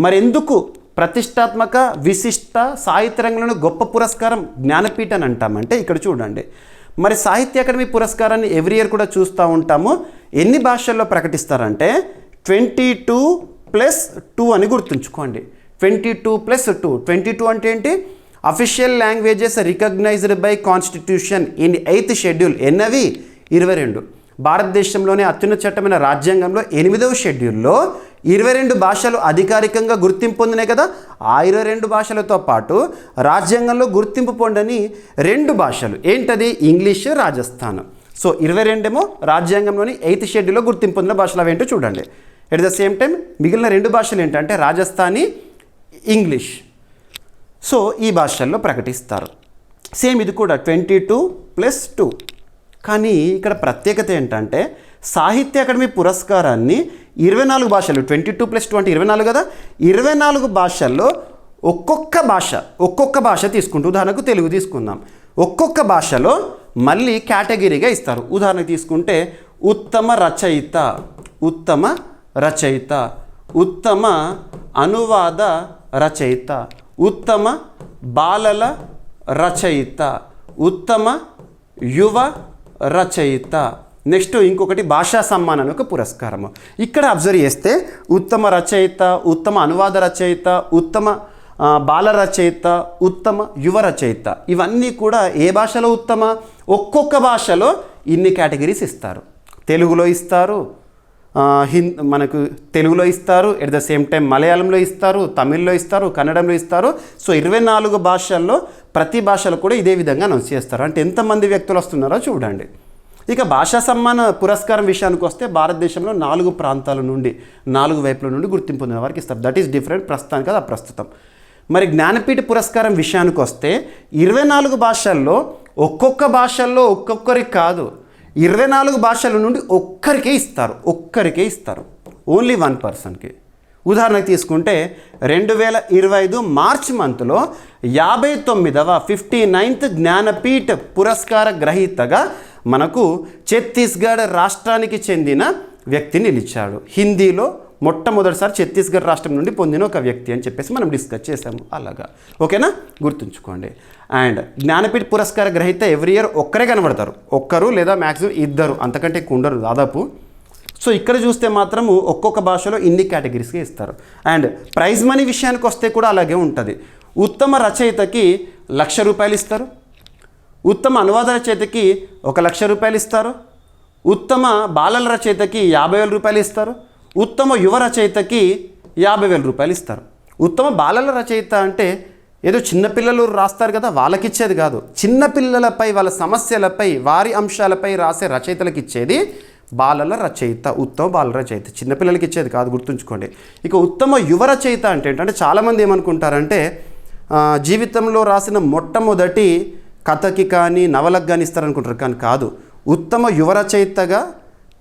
మరెందుకు ప్రతిష్టాత్మక విశిష్ట సాహిత్య రంగంలోని గొప్ప పురస్కారం జ్ఞానపీఠ అని అంటామంటే ఇక్కడ చూడండి. మరి సాహిత్య అకాడమీ పురస్కారాన్ని ఎవ్రీ ఇయర్ కూడా చూస్తూ ఉంటాము. ఎన్ని భాషల్లో ప్రకటిస్తారంటే 22+2 అని గుర్తుంచుకోండి. 22+2. 22 అంటే ఏంటి? Official languages recognised by constitution in 8th schedule. ఎన్నవి? 22. భారతదేశంలోనే అత్యున్నత చట్టమైన రాజ్యాంగంలో 8వ షెడ్యూల్లో 22 భాషలు అధికారికంగా గుర్తింపు పొందినాయి కదా. ఆ 22 భాషలతో పాటు రాజ్యాంగంలో గుర్తింపు పొందని 2 భాషలు ఏంటది? ఇంగ్లీష్, రాజస్థాన్. సో 22 ఏమో రాజ్యాంగంలోని 8th షెడ్యూల్లో గుర్తింపు పొందిన భాషలు అవేంటో చూడండి. ఎట్ ద సేమ్ టైం మిగిలిన 2 భాషలు ఏంటంటే రాజస్థానీ, ఇంగ్లీష్. సో ఈ భాషల్లో ప్రకటిస్తారు. సేమ్ ఇది కూడా 22+2. కానీ ఇక్కడ ప్రత్యేకత ఏంటంటే సాహిత్య అకాడమీ పురస్కారాన్ని 24 భాషలు, 22+2 అంటే 24 కదా, 24 భాషల్లో ఒక్కొక్క భాష తీసుకుంటూ, ఉదాహరణకు తెలుగు తీసుకుందాం, ఒక్కొక్క భాషలో మళ్ళీ కేటగిరీగా ఇస్తారు. ఉదాహరణకు తీసుకుంటే ఉత్తమ రచయిత, ఉత్తమ రచయిత, ఉత్తమ అనువాద రచయిత, ఉత్తమ బాలల రచయిత, ఉత్తమ యువ రచయిత. నెక్స్ట్ ఇంకొకటి భాషా సమ్మాన్ ఒక పురస్కారము. ఇక్కడ అబ్జర్వ్ చేస్తే ఉత్తమ రచయిత, ఉత్తమ అనువాద రచయిత, ఉత్తమ బాల రచయిత, ఉత్తమ యువ రచయిత, ఇవన్నీ కూడా ఏ భాషలో ఉత్తమ? ఒక్కొక్క భాషలో ఇన్ని కేటగిరీస్ ఇస్తారు. తెలుగులో ఇస్తారు, మనకు తెలుగులో ఇస్తారు, ఎట్ ద సేమ్ టైం మలయాళంలో ఇస్తారు, తమిళ్లో ఇస్తారు, కన్నడంలో ఇస్తారు. సో 24 భాషల్లో ప్రతి భాషలో కూడా ఇదే విధంగా అనౌన్స్ చేస్తారు. అంటే ఎంతమంది వ్యక్తులు వస్తున్నారో చూడండి. ఇక భాషా సమ్మాన పురస్కారం విషయానికి వస్తే భారతదేశంలో 4 ప్రాంతాల నుండి, 4 వైపుల నుండి గుర్తింపు పొందిన వారికి ఇస్తారు. దట్ ఈస్ డిఫరెంట్, ప్రస్తుతానికి అది అప్రస్తుతం. మరి జ్ఞానపీఠ పురస్కారం విషయానికి వస్తే 24 భాషల్లో ఒక్కొక్క భాషల్లో ఒక్కొక్కరికి కాదు, 24 భాషల నుండి ఒక్కరికే ఇస్తారు. ఓన్లీ 1 పర్సన్కి. ఉదాహరణకు తీసుకుంటే 2025 మార్చ్ మంత్లో 59వ జ్ఞానపీఠ పురస్కార గ్రహీతగా మనకు ఛత్తీస్గఢ్ రాష్ట్రానికి చెందిన వ్యక్తి నిలిచాడు. హిందీలో మొట్టమొదటిసారి ఛత్తీస్గఢ్ రాష్ట్రం నుండి పొందిన ఒక వ్యక్తి అని చెప్పేసి మనం డిస్కస్ చేసాము. అలాగా ఓకేనా, గుర్తుంచుకోండి. అండ్ జ్ఞానపీఠ పురస్కార గ్రహీత ఎవ్రీ ఇయర్ ఒక్కరే కనబడతారు, ఒక్కరు లేదా మ్యాక్సిమం 2, అంతకంటే ఎక్కువ ఉండరు దాదాపు. సో ఇక్కడ చూస్తే మాత్రము ఒక్కొక్క భాషలో ఇన్ని కేటగిరీస్గా ఇస్తారు. అండ్ ప్రైజ్ మనీ విషయానికి వస్తే కూడా అలాగే ఉంటుంది. ఉత్తమ రచయితకి ₹1,00,000 ఇస్తారు, ఉత్తమ అనువాద రచయితకి ₹1,00,000 ఇస్తారు, ఉత్తమ బాలల రచయితకి ₹50,000 ఇస్తారు, ఉత్తమ యువ రచయితకి ₹50,000 ఇస్తారు. ఉత్తమ బాలల రచయిత అంటే ఏదో చిన్నపిల్లలు రాస్తారు కదా వాళ్ళకి ఇచ్చేది కాదు, చిన్నపిల్లలపై, వాళ్ళ సమస్యలపై, వారి అంశాలపై రాసే రచయితలకు ఇచ్చేది బాలల రచయిత, ఉత్తమ బాలల రచయిత. చిన్నపిల్లలకి ఇచ్చేది కాదు, గుర్తుంచుకోండి. ఇక ఉత్తమ యువ రచయిత అంటే ఏంటంటే చాలామంది ఏమనుకుంటారంటే జీవితంలో రాసిన మొట్టమొదటి కథకి కానీ నవలకు కానీ ఇస్తారనుకుంటారు, కానీ కాదు. ఉత్తమ యువ రచయితగా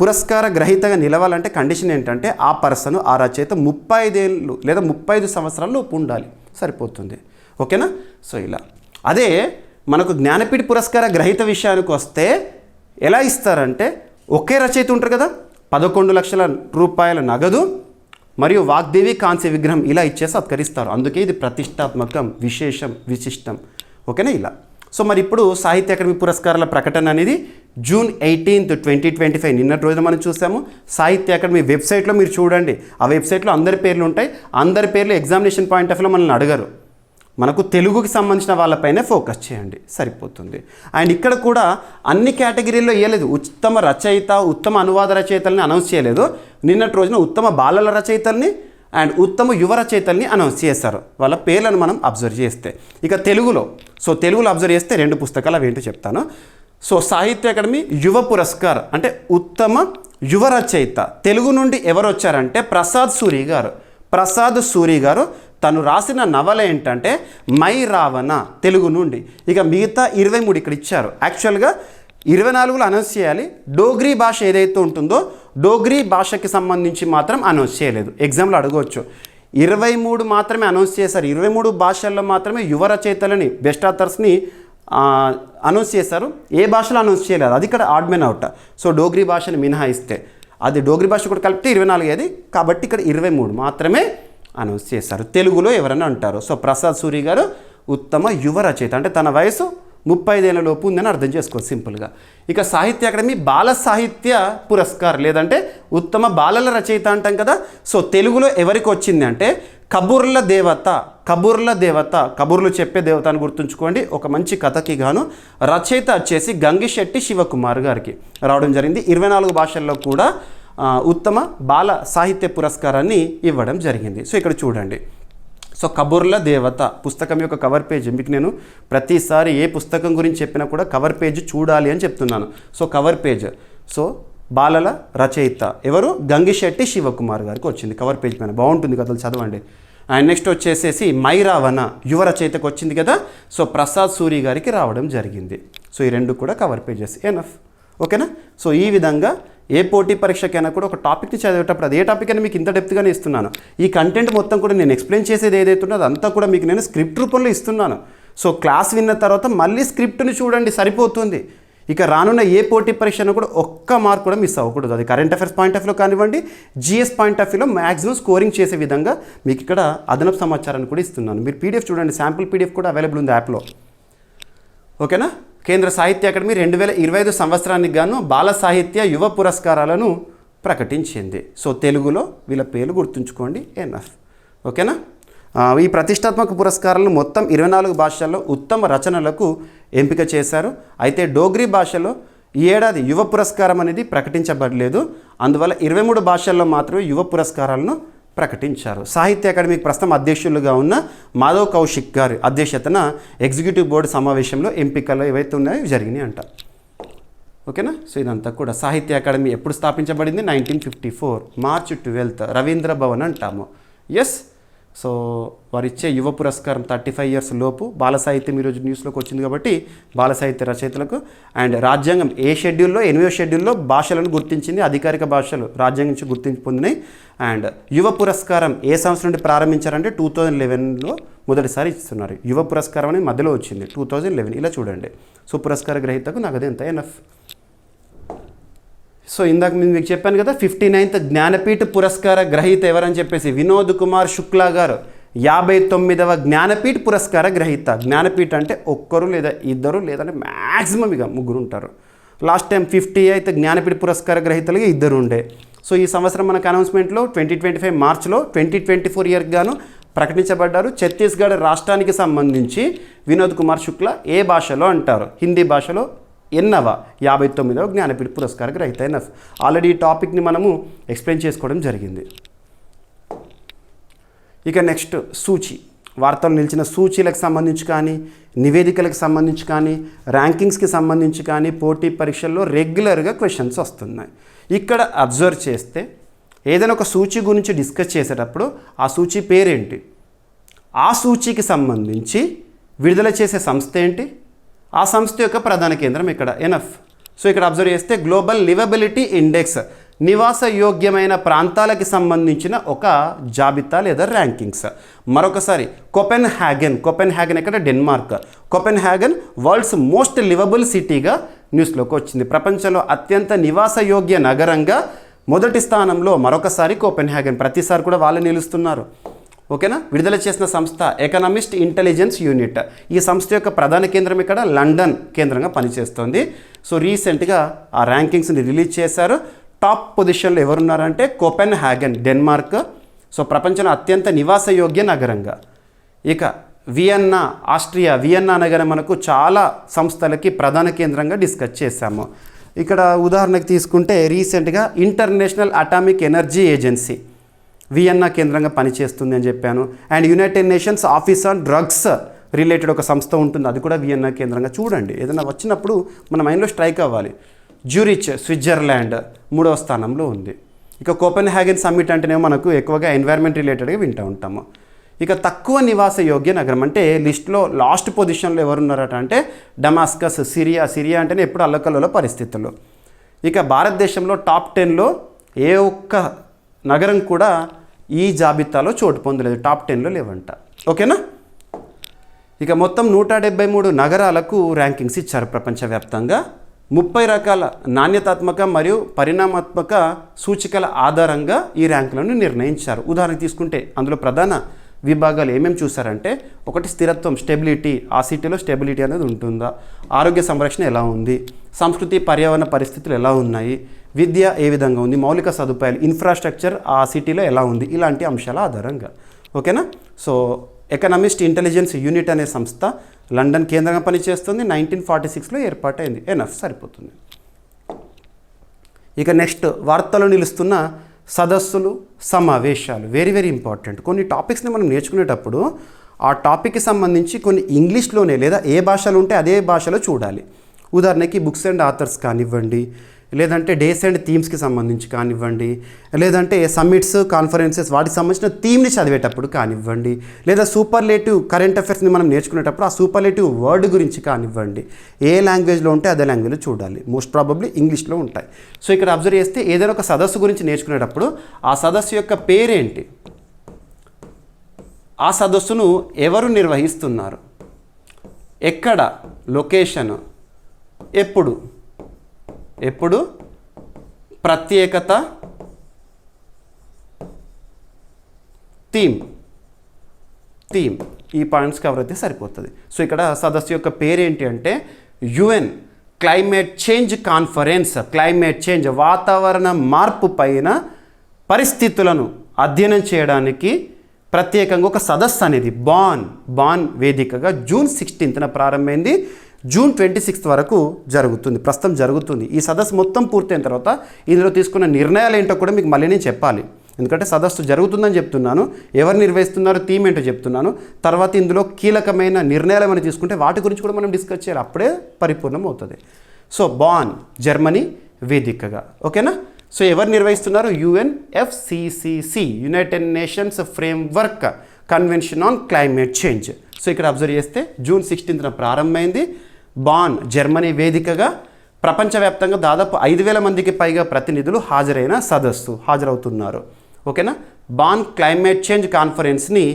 పురస్కార గ్రహీతగా నిలవాలంటే కండిషన్ ఏంటంటే ఆ పర్సన్, ఆ రచయిత 35 ఏళ్ళు లేదా 35 సంవత్సరాల లోపు ఉండాలి, సరిపోతుంది. ఓకేనా. సో ఇలా అదే మనకు జ్ఞానపీఠ పురస్కార గ్రహీత విషయానికి వస్తే ఎలా ఇస్తారంటే ఒకే రచయిత ఉంటారు కదా, ₹11,00,000 నగదు మరియు వాగ్దేవి కాంస్య విగ్రహం ఇలా ఇచ్చేసి సత్కరిస్తారు. అందుకే ఇది ప్రతిష్టాత్మకం, విశేషం, విశిష్టం. ఓకేనా ఇలా. సో మరి ఇప్పుడు సాహిత్య అకాడమీ పురస్కారాల ప్రకటన అనేది June 18, 2025 నిన్నటి రోజున మనం చూసాము. సాహిత్య అకాడమీ వెబ్సైట్లో మీరు చూడండి, ఆ వెబ్సైట్లో అందరి పేర్లు ఉంటాయి. అందరి పేర్లు ఎగ్జామినేషన్ పాయింట్ ఆఫ్ వ్యూలో మనల్ని అడగరు, మనకు తెలుగుకి సంబంధించిన వాళ్ళపైనే ఫోకస్ చేయండి, సరిపోతుంది. అండ్ ఇక్కడ కూడా అన్ని కేటగిరీల్లో ఇవ్వలేదు. ఉత్తమ రచయిత, ఉత్తమ అనువాద రచయితల్ని అనౌన్స్ చేయలేదు. నిన్నటి రోజున ఉత్తమ బాలల రచయితల్ని అండ్ ఉత్తమ యువ రచయితల్ని అనౌన్స్ చేశారు, వాళ్ళ పేర్లను మనం అబ్జర్వ్ చేస్తే. ఇక తెలుగులో అబ్జర్వ్ చేస్తే 2 పుస్తకాలు అవి ఏంటో చెప్తాను. సో సాహిత్య అకాడమీ యువ పురస్కార్ అంటే ఉత్తమ యువ రచయిత తెలుగు నుండి ఎవరు వచ్చారంటే ప్రసాద్ సూరి గారు తను రాసిన నవల ఏంటంటే మై రావణ, తెలుగు నుండి. ఇక మిగతా 23 ఇక్కడ ఇచ్చారు. యాక్చువల్గా 24లో అనౌన్స్ చేయాలి. డోగ్రీ భాష ఏదైతే ఉంటుందో డోగ్రీ భాషకి సంబంధించి మాత్రం అనౌన్స్ చేయలేదు. ఎగ్జామ్లో అడగవచ్చు. 23 మాత్రమే అనౌన్స్ చేశారు. 23 భాషల్లో మాత్రమే యువ రచయితలని, బెస్ట్ ఆథర్స్ని అనౌన్స్ చేశారు. ఏ భాషలో అనౌన్స్ చేయలేదు, అది ఇక్కడ odd men out. So Dogri భాషని మినహాయిస్తే, అది డోగ్రీ భాష కూడా కలిపితే 24 ఏది, కాబట్టి ఇక్కడ 23 మాత్రమే అనౌన్స్ చేశారు. తెలుగులో ఎవరైనా అంటారు. సో ప్రసాద్ సూరి గారు ఉత్తమ యువ రచయిత, అంటే తన వయసు 35 ఏళ్ల లోపు ఉందని అర్థం చేసుకోవచ్చు సింపుల్గా. ఇక సాహిత్య అకాడమీ బాల సాహిత్య పురస్కార్ లేదంటే ఉత్తమ బాలల రచయిత అంటాం కదా. సో తెలుగులో ఎవరికి వచ్చింది అంటే కబుర్ల దేవత, కబుర్లు చెప్పే దేవత అని గుర్తుంచుకోండి. ఒక మంచి కథకి గాను రచయిత వచ్చేసి గంగిశెట్టి శివకుమార్ గారికి రావడం జరిగింది. 24 భాషల్లో కూడా ఉత్తమ బాల సాహిత్య పురస్కారాన్ని ఇవ్వడం జరిగింది. సో ఇక్కడ చూడండి. సో కబుర్ల దేవత పుస్తకం యొక్క కవర్ పేజ్, మీకు నేను ప్రతిసారి ఏ పుస్తకం గురించి చెప్పినా కూడా కవర్ పేజ్ చూడాలి అని చెప్తున్నాను. సో కవర్ పేజ్, సో బాలల రచయిత ఎవరు, గంగిశెట్టి శివకుమార్ గారికి వచ్చింది కవర్ పేజ్ పైన. బాగుంటుంది కథలు చదవండి. అండ్ నెక్స్ట్ వచ్చేసేసి మైరావణ యువ రచయితకు వచ్చింది కదా. సో ప్రసాద్ సూరి గారికి రావడం జరిగింది. సో ఈ రెండు కూడా కవర్ పేజెస్ ఎనఫ్. ఓకేనా. సో ఈ విధంగా ఏ పోటీ పరీక్షకైనా కూడా ఒక టాపిక్ని చదివేటప్పుడు అది ఏ టాపిక్ అయినా మీకు ఇంత డెప్త్గానే ఇస్తున్నాను. ఈ కంటెంట్ మొత్తం కూడా నేను ఎక్స్ప్లెయిన్ చేసేది ఏదైతే ఉన్నదో అదంతా కూడా మీకు నేను స్క్రిప్ట్ రూపంలో ఇస్తున్నాను. సో క్లాస్ విన్న తర్వాత మళ్ళీ స్క్రిప్ట్ని చూడండి, సరిపోతుంది. ఇక రానున్న ఏ పోటీ పరీక్షను కూడా ఒక్క మార్క్ కూడా మిస్ అవ్వకూడదు. అది కరెంట్ అఫైర్స్ పాయింట్ ఆఫ్ వ్యూలో కానివ్వండి, జిఎస్ పాయింట్ ఆఫ్ వ్యూలో మ్యాక్సిమం స్కోరింగ్ చేసే విధంగా మీకు ఇక్కడ అదనపు సమాచారాన్ని కూడా ఇస్తున్నాను. మీరు పీడిఎఫ్ చూడండి, శాంపుల్ పీడిఎఫ్ కూడా అవైలబుల్ ఉంది యాప్లో. ఓకేనా. కేంద్ర సాహిత్య అకాడమీ 2025 సంవత్సరానికి గాను బాల సాహిత్య యువ పురస్కారాలను ప్రకటించింది. సో తెలుగులో వీళ్ళ పేర్లు గుర్తుంచుకోండి ఎనఫ్. ఓకేనా. ఈ ప్రతిష్టాత్మక పురస్కారాలను మొత్తం 24 భాషల్లో ఉత్తమ రచనలకు ఎంపిక చేశారు. అయితే డోగ్రీ భాషలో ఈ ఏడాది యువ పురస్కారం అనేది ప్రకటించబడలేదు. అందువల్ల 23 భాషల్లో మాత్రమే యువ పురస్కారాలను ప్రకటించారు. సాహిత్య అకాడమీకి ప్రస్తుతం అధ్యక్షులుగా ఉన్న మాధవ్ కౌశిక్ గారి అధ్యక్షతన ఎగ్జిక్యూటివ్ బోర్డు సమావేశంలో ఎంపికలు ఏవైతే ఉన్నాయో జరిగినాయి అంట. ఓకేనా. సో ఇదంతా కూడా సాహిత్య అకాడమీ ఎప్పుడు స్థాపించబడింది, 1954 మార్చ్ 12 రవీంద్ర భవన్ అంటాము. ఎస్. సో వారిచ్చే యువ పురస్కారం 35 ఇయర్స్ లోపు. బాల సాహిత్యం ఈరోజు న్యూస్లోకి వచ్చింది కాబట్టి బాల సాహిత్య రచయితలకు. అండ్ రాజ్యాంగం ఏ షెడ్యూల్లో, 8వ షెడ్యూల్లో భాషలను గుర్తించింది, అధికారిక భాషలు రాజ్యాంగం నుంచి గుర్తింపు పొందినాయి. అండ్ యువ పురస్కారం ఏ సంవత్సరం నుండి ప్రారంభించారంటే 2011లో మొదటిసారి ఇస్తున్నారు. యువ పురస్కారం అనేది మధ్యలో వచ్చింది 2011. ఇలా చూడండి. సో పురస్కార గ్రహీతకు నగదు ఎంత ఎనఫ్. సో ఇందాక మీకు చెప్పాను కదా 59th జ్ఞానపీఠ పురస్కార గ్రహీత ఎవరని చెప్పేసి వినోద్ కుమార్ శుక్లా గారు 59వ జ్ఞానపీఠ పురస్కార గ్రహీత. జ్ఞానపీఠ అంటే ఒక్కరు లేదా ఇద్దరు లేదంటే మ్యాక్సిమం ఇక ముగ్గురు ఉంటారు. లాస్ట్ టైం 58th జ్ఞానపీఠ పురస్కార గ్రహీతలుగా ఇద్దరు ఉండే. సో ఈ సంవత్సరం మనకు అనౌన్స్మెంట్లో 2025 మార్చ్లో 2024 ఇయర్కి గాను ప్రకటించబడ్డారు. ఛత్తీస్గఢ్ రాష్ట్రానికి సంబంధించి వినోద్ కుమార్ శుక్లా ఏ భాషలో అంటారు, హిందీ భాషలో 59వ జ్ఞానపీఠ పురస్కార గ్రహీత ఎనఫ్. ఆల్రెడీ ఈ టాపిక్ని మనము ఎక్స్ప్లెయిన్ చేసుకోవడం జరిగింది. ఇక నెక్స్ట్ సూచి, వార్తలు నిలిచిన సూచీలకు సంబంధించి కానీ, నివేదికలకు సంబంధించి కానీ, ర్యాంకింగ్స్కి సంబంధించి కానీ పోటీ పరీక్షల్లో రెగ్యులర్గా క్వశ్చన్స్ వస్తున్నాయి. ఇక్కడ అబ్జర్వ్ చేస్తే ఏదైనా ఒక సూచి గురించి డిస్కస్ చేసేటప్పుడు ఆ సూచి పేరేంటి, ఆ సూచికి సంబంధించి విడుదల చేసే సంస్థ ఏంటి, ఆ సంస్థ యొక్క ప్రధాన కేంద్రం ఇక్కడ ఎనఫ్. సో ఇక్కడ అబ్జర్వ్ చేస్తే గ్లోబల్ లివబిలిటీ ఇండెక్స్ నివాస యోగ్యమైన ప్రాంతాలకి సంబంధించిన ఒక జాబితా లేదా ర్యాంకింగ్స్. మరొకసారి కోపెన్ హ్యాగన్ ఇక్కడ Denmark. Copenhagen world's most liveable సిటీగా న్యూస్లోకి వచ్చింది. ప్రపంచంలో అత్యంత నివాస యోగ్య నగరంగా మొదటి స్థానంలో మరొకసారి కోపెన్ హ్యాగన్. ప్రతిసారి కూడా వాళ్ళు నిలుస్తున్నారు. ఓకేనా. విడుదల చేసిన సంస్థ ఎకనామిస్ట్ ఇంటెలిజెన్స్ యూనిట్. ఈ సంస్థ యొక్క ప్రధాన కేంద్రం ఇక్కడ లండన్ కేంద్రంగా పనిచేస్తుంది. సో రీసెంట్గా ఆ ర్యాంకింగ్స్ని రిలీజ్ చేశారు. టాప్ పొజిషన్లో ఎవరున్నారంటే కోపెన్ హ్యాగన్ డెన్మార్క్. సో ప్రపంచంలో అత్యంత నివాసయోగ్య నగరంగా. ఇక వియన్నా ఆస్ట్రియా, వియన్నా నగరం మనకు చాలా సంస్థలకి ప్రధాన కేంద్రంగా డిస్కస్ చేశాము. ఇక్కడ ఉదాహరణకు తీసుకుంటే రీసెంట్గా international atomic energy agency Vienna కేంద్రంగా పనిచేస్తుంది అని చెప్పాను. And United nations office on drugs related ఒక సంస్థ ఉంటుంది, అది కూడా వియన్నా కేంద్రంగా. చూడండి, ఏదైనా వచ్చినప్పుడు మన మైండ్లో స్ట్రైక్ అవ్వాలి. జ్యూరిచ్ స్విట్జర్లాండ్ 3వ స్థానంలో ఉంది. ఇక కోపెన్ హ్యాగన్ సమ్మిట్ అంటేనే మనకు ఎక్కువగా ఎన్వైర్న్మెంట్ రిలేటెడ్గా వింటూ ఉంటాము. ఇక తక్కువ నివాస యోగ్య నగరం అంటే లిస్ట్లో లాస్ట్ పొజిషన్లో ఎవరున్నారట అంటే డమాస్కస్, సిరియా అంటేనే ఎప్పుడు అల్లకల్లోల పరిస్థితుల్లో. ఇక భారతదేశంలో టాప్ 10లో ఏ ఒక్క నగరం కూడా ఈ జాబితాలో చోటు పొందలేదు, టాప్ 10లో లేవంట. ఓకేనా. ఇక మొత్తం 173 నగరాలకు ర్యాంకింగ్స్ ఇచ్చారు ప్రపంచవ్యాప్తంగా. 30 రకాల నాణ్యతాత్మక మరియు పరిణామాత్మక సూచికల ఆధారంగా ఈ ర్యాంకులను నిర్ణయించారు. ఉదాహరణకు తీసుకుంటే అందులో ప్రధాన విభాగాలు ఏమేమి చూసారంటే, ఒకటి స్థిరత్వం, స్టెబిలిటీ, ఆ సిటీలో స్టెబిలిటీ అనేది ఉంటుందా, ఆరోగ్య సంరక్షణ ఎలా ఉంది, సంస్కృతి పర్యావరణ పరిస్థితులు ఎలా ఉన్నాయి, విద్య ఏ విధంగా ఉంది, మౌలిక సదుపాయాలు, ఇన్ఫ్రాస్ట్రక్చర్ ఆ సిటీలో ఎలా ఉంది, ఇలాంటి అంశాల ఆధారంగా. ఓకేనా. సో ఎకనామిస్ట్ ఇంటెలిజెన్స్ యూనిట్ అనే సంస్థ లండన్ కేంద్రంగా పనిచేస్తుంది. 1946లో ఏర్పాటైంది. ఎనఫ్, సరిపోతుంది. ఇక నెక్స్ట్, వార్తల్లో నిలుస్తున్న సదస్సులు, సమావేశాలు వెరీ వెరీ ఇంపార్టెంట్. కొన్ని టాపిక్స్ని మనం నేర్చుకునేటప్పుడు ఆ టాపిక్కి సంబంధించి కొన్ని ఇంగ్లీష్లోనే లేదా ఏ భాషలో ఉంటే అదే భాషలో చూడాలి. ఉదాహరణకి బుక్స్ అండ్ ఆథర్స్ కానివ్వండి, లేదంటే డేస్ అండ్ థీమ్స్కి సంబంధించి కానివ్వండి, లేదంటే సమ్మిట్స్, కాన్ఫరెన్సెస్ వాటికి సంబంధించిన థీమ్ని చదివేటప్పుడు కానివ్వండి, లేదా సూపర్లేటివ్ కరెంట్ అఫైర్స్ని మనం నేర్చుకునేటప్పుడు ఆ సూపర్లేటివ్ వర్డ్ గురించి కానివ్వండి, ఏ లాంగ్వేజ్లో ఉంటే అదే లాంగ్వేజ్లో చూడాలి. మోస్ట్ ప్రాబబ్లీ ఇంగ్లీష్లో ఉంటాయి. సో ఇక్కడ అబ్జర్వ్ చేస్తే ఏదైనా ఒక సదస్సు గురించి నేర్చుకునేటప్పుడు ఆ సదస్సు యొక్క పేరేంటి, ఆ సదస్సును ఎవరు నిర్వహిస్తున్నారు, ఎక్కడ, లొకేషన్, ఎప్పుడు, ప్రత్యేకత, థీమ్, ఈ పాయింట్స్ కవర్ అయితే సరిపోతుంది. సో ఇక్కడ సదస్సు యొక్క పేరేంటి అంటే UN climate change conference. Climate change, వాతావరణ మార్పు పైన పరిస్థితులను అధ్యయనం చేయడానికి ప్రత్యేకంగా ఒక సదస్సు అనేది బాన్ వేదికగా జూన్ 16న ప్రారంభమైంది. జూన్ 26 వరకు జరుగుతుంది, ప్రస్తుతం జరుగుతుంది. ఈ సదస్సు మొత్తం పూర్తయిన తర్వాత ఇందులో తీసుకున్న నిర్ణయాలు ఏంటో కూడా మీకు మళ్ళీ నేను చెప్పాలి. ఎందుకంటే సదస్సు జరుగుతుందని చెప్తున్నాను, ఎవరు నిర్వహిస్తున్నారు, థీమ్ ఏంటో చెప్తున్నాను. తర్వాత ఇందులో కీలకమైన నిర్ణయాలు ఏమైనా తీసుకుంటే వాటి గురించి కూడా మనం డిస్కస్ చేయాలి, అప్పుడే పరిపూర్ణం అవుతుంది. సో బాన్, జర్మనీ వేదికగా. ఓకేనా. సో ఎవరు నిర్వహిస్తున్నారు, UNFCCC, United Nations framework convention on climate change. So ఇక్కడ అబ్జర్వ్ చేస్తే జూన్ 16న ప్రారంభమైంది. బాన్, జర్మనీ వేదికగా ప్రపంచవ్యాప్తంగా దాదాపు 5,000 మందికి పైగా ప్రతినిధులు హాజరవుతున్నారు. ఓకేనా. బాన్ క్లైమేట్ చేంజ్ కాన్ఫరెన్స్ని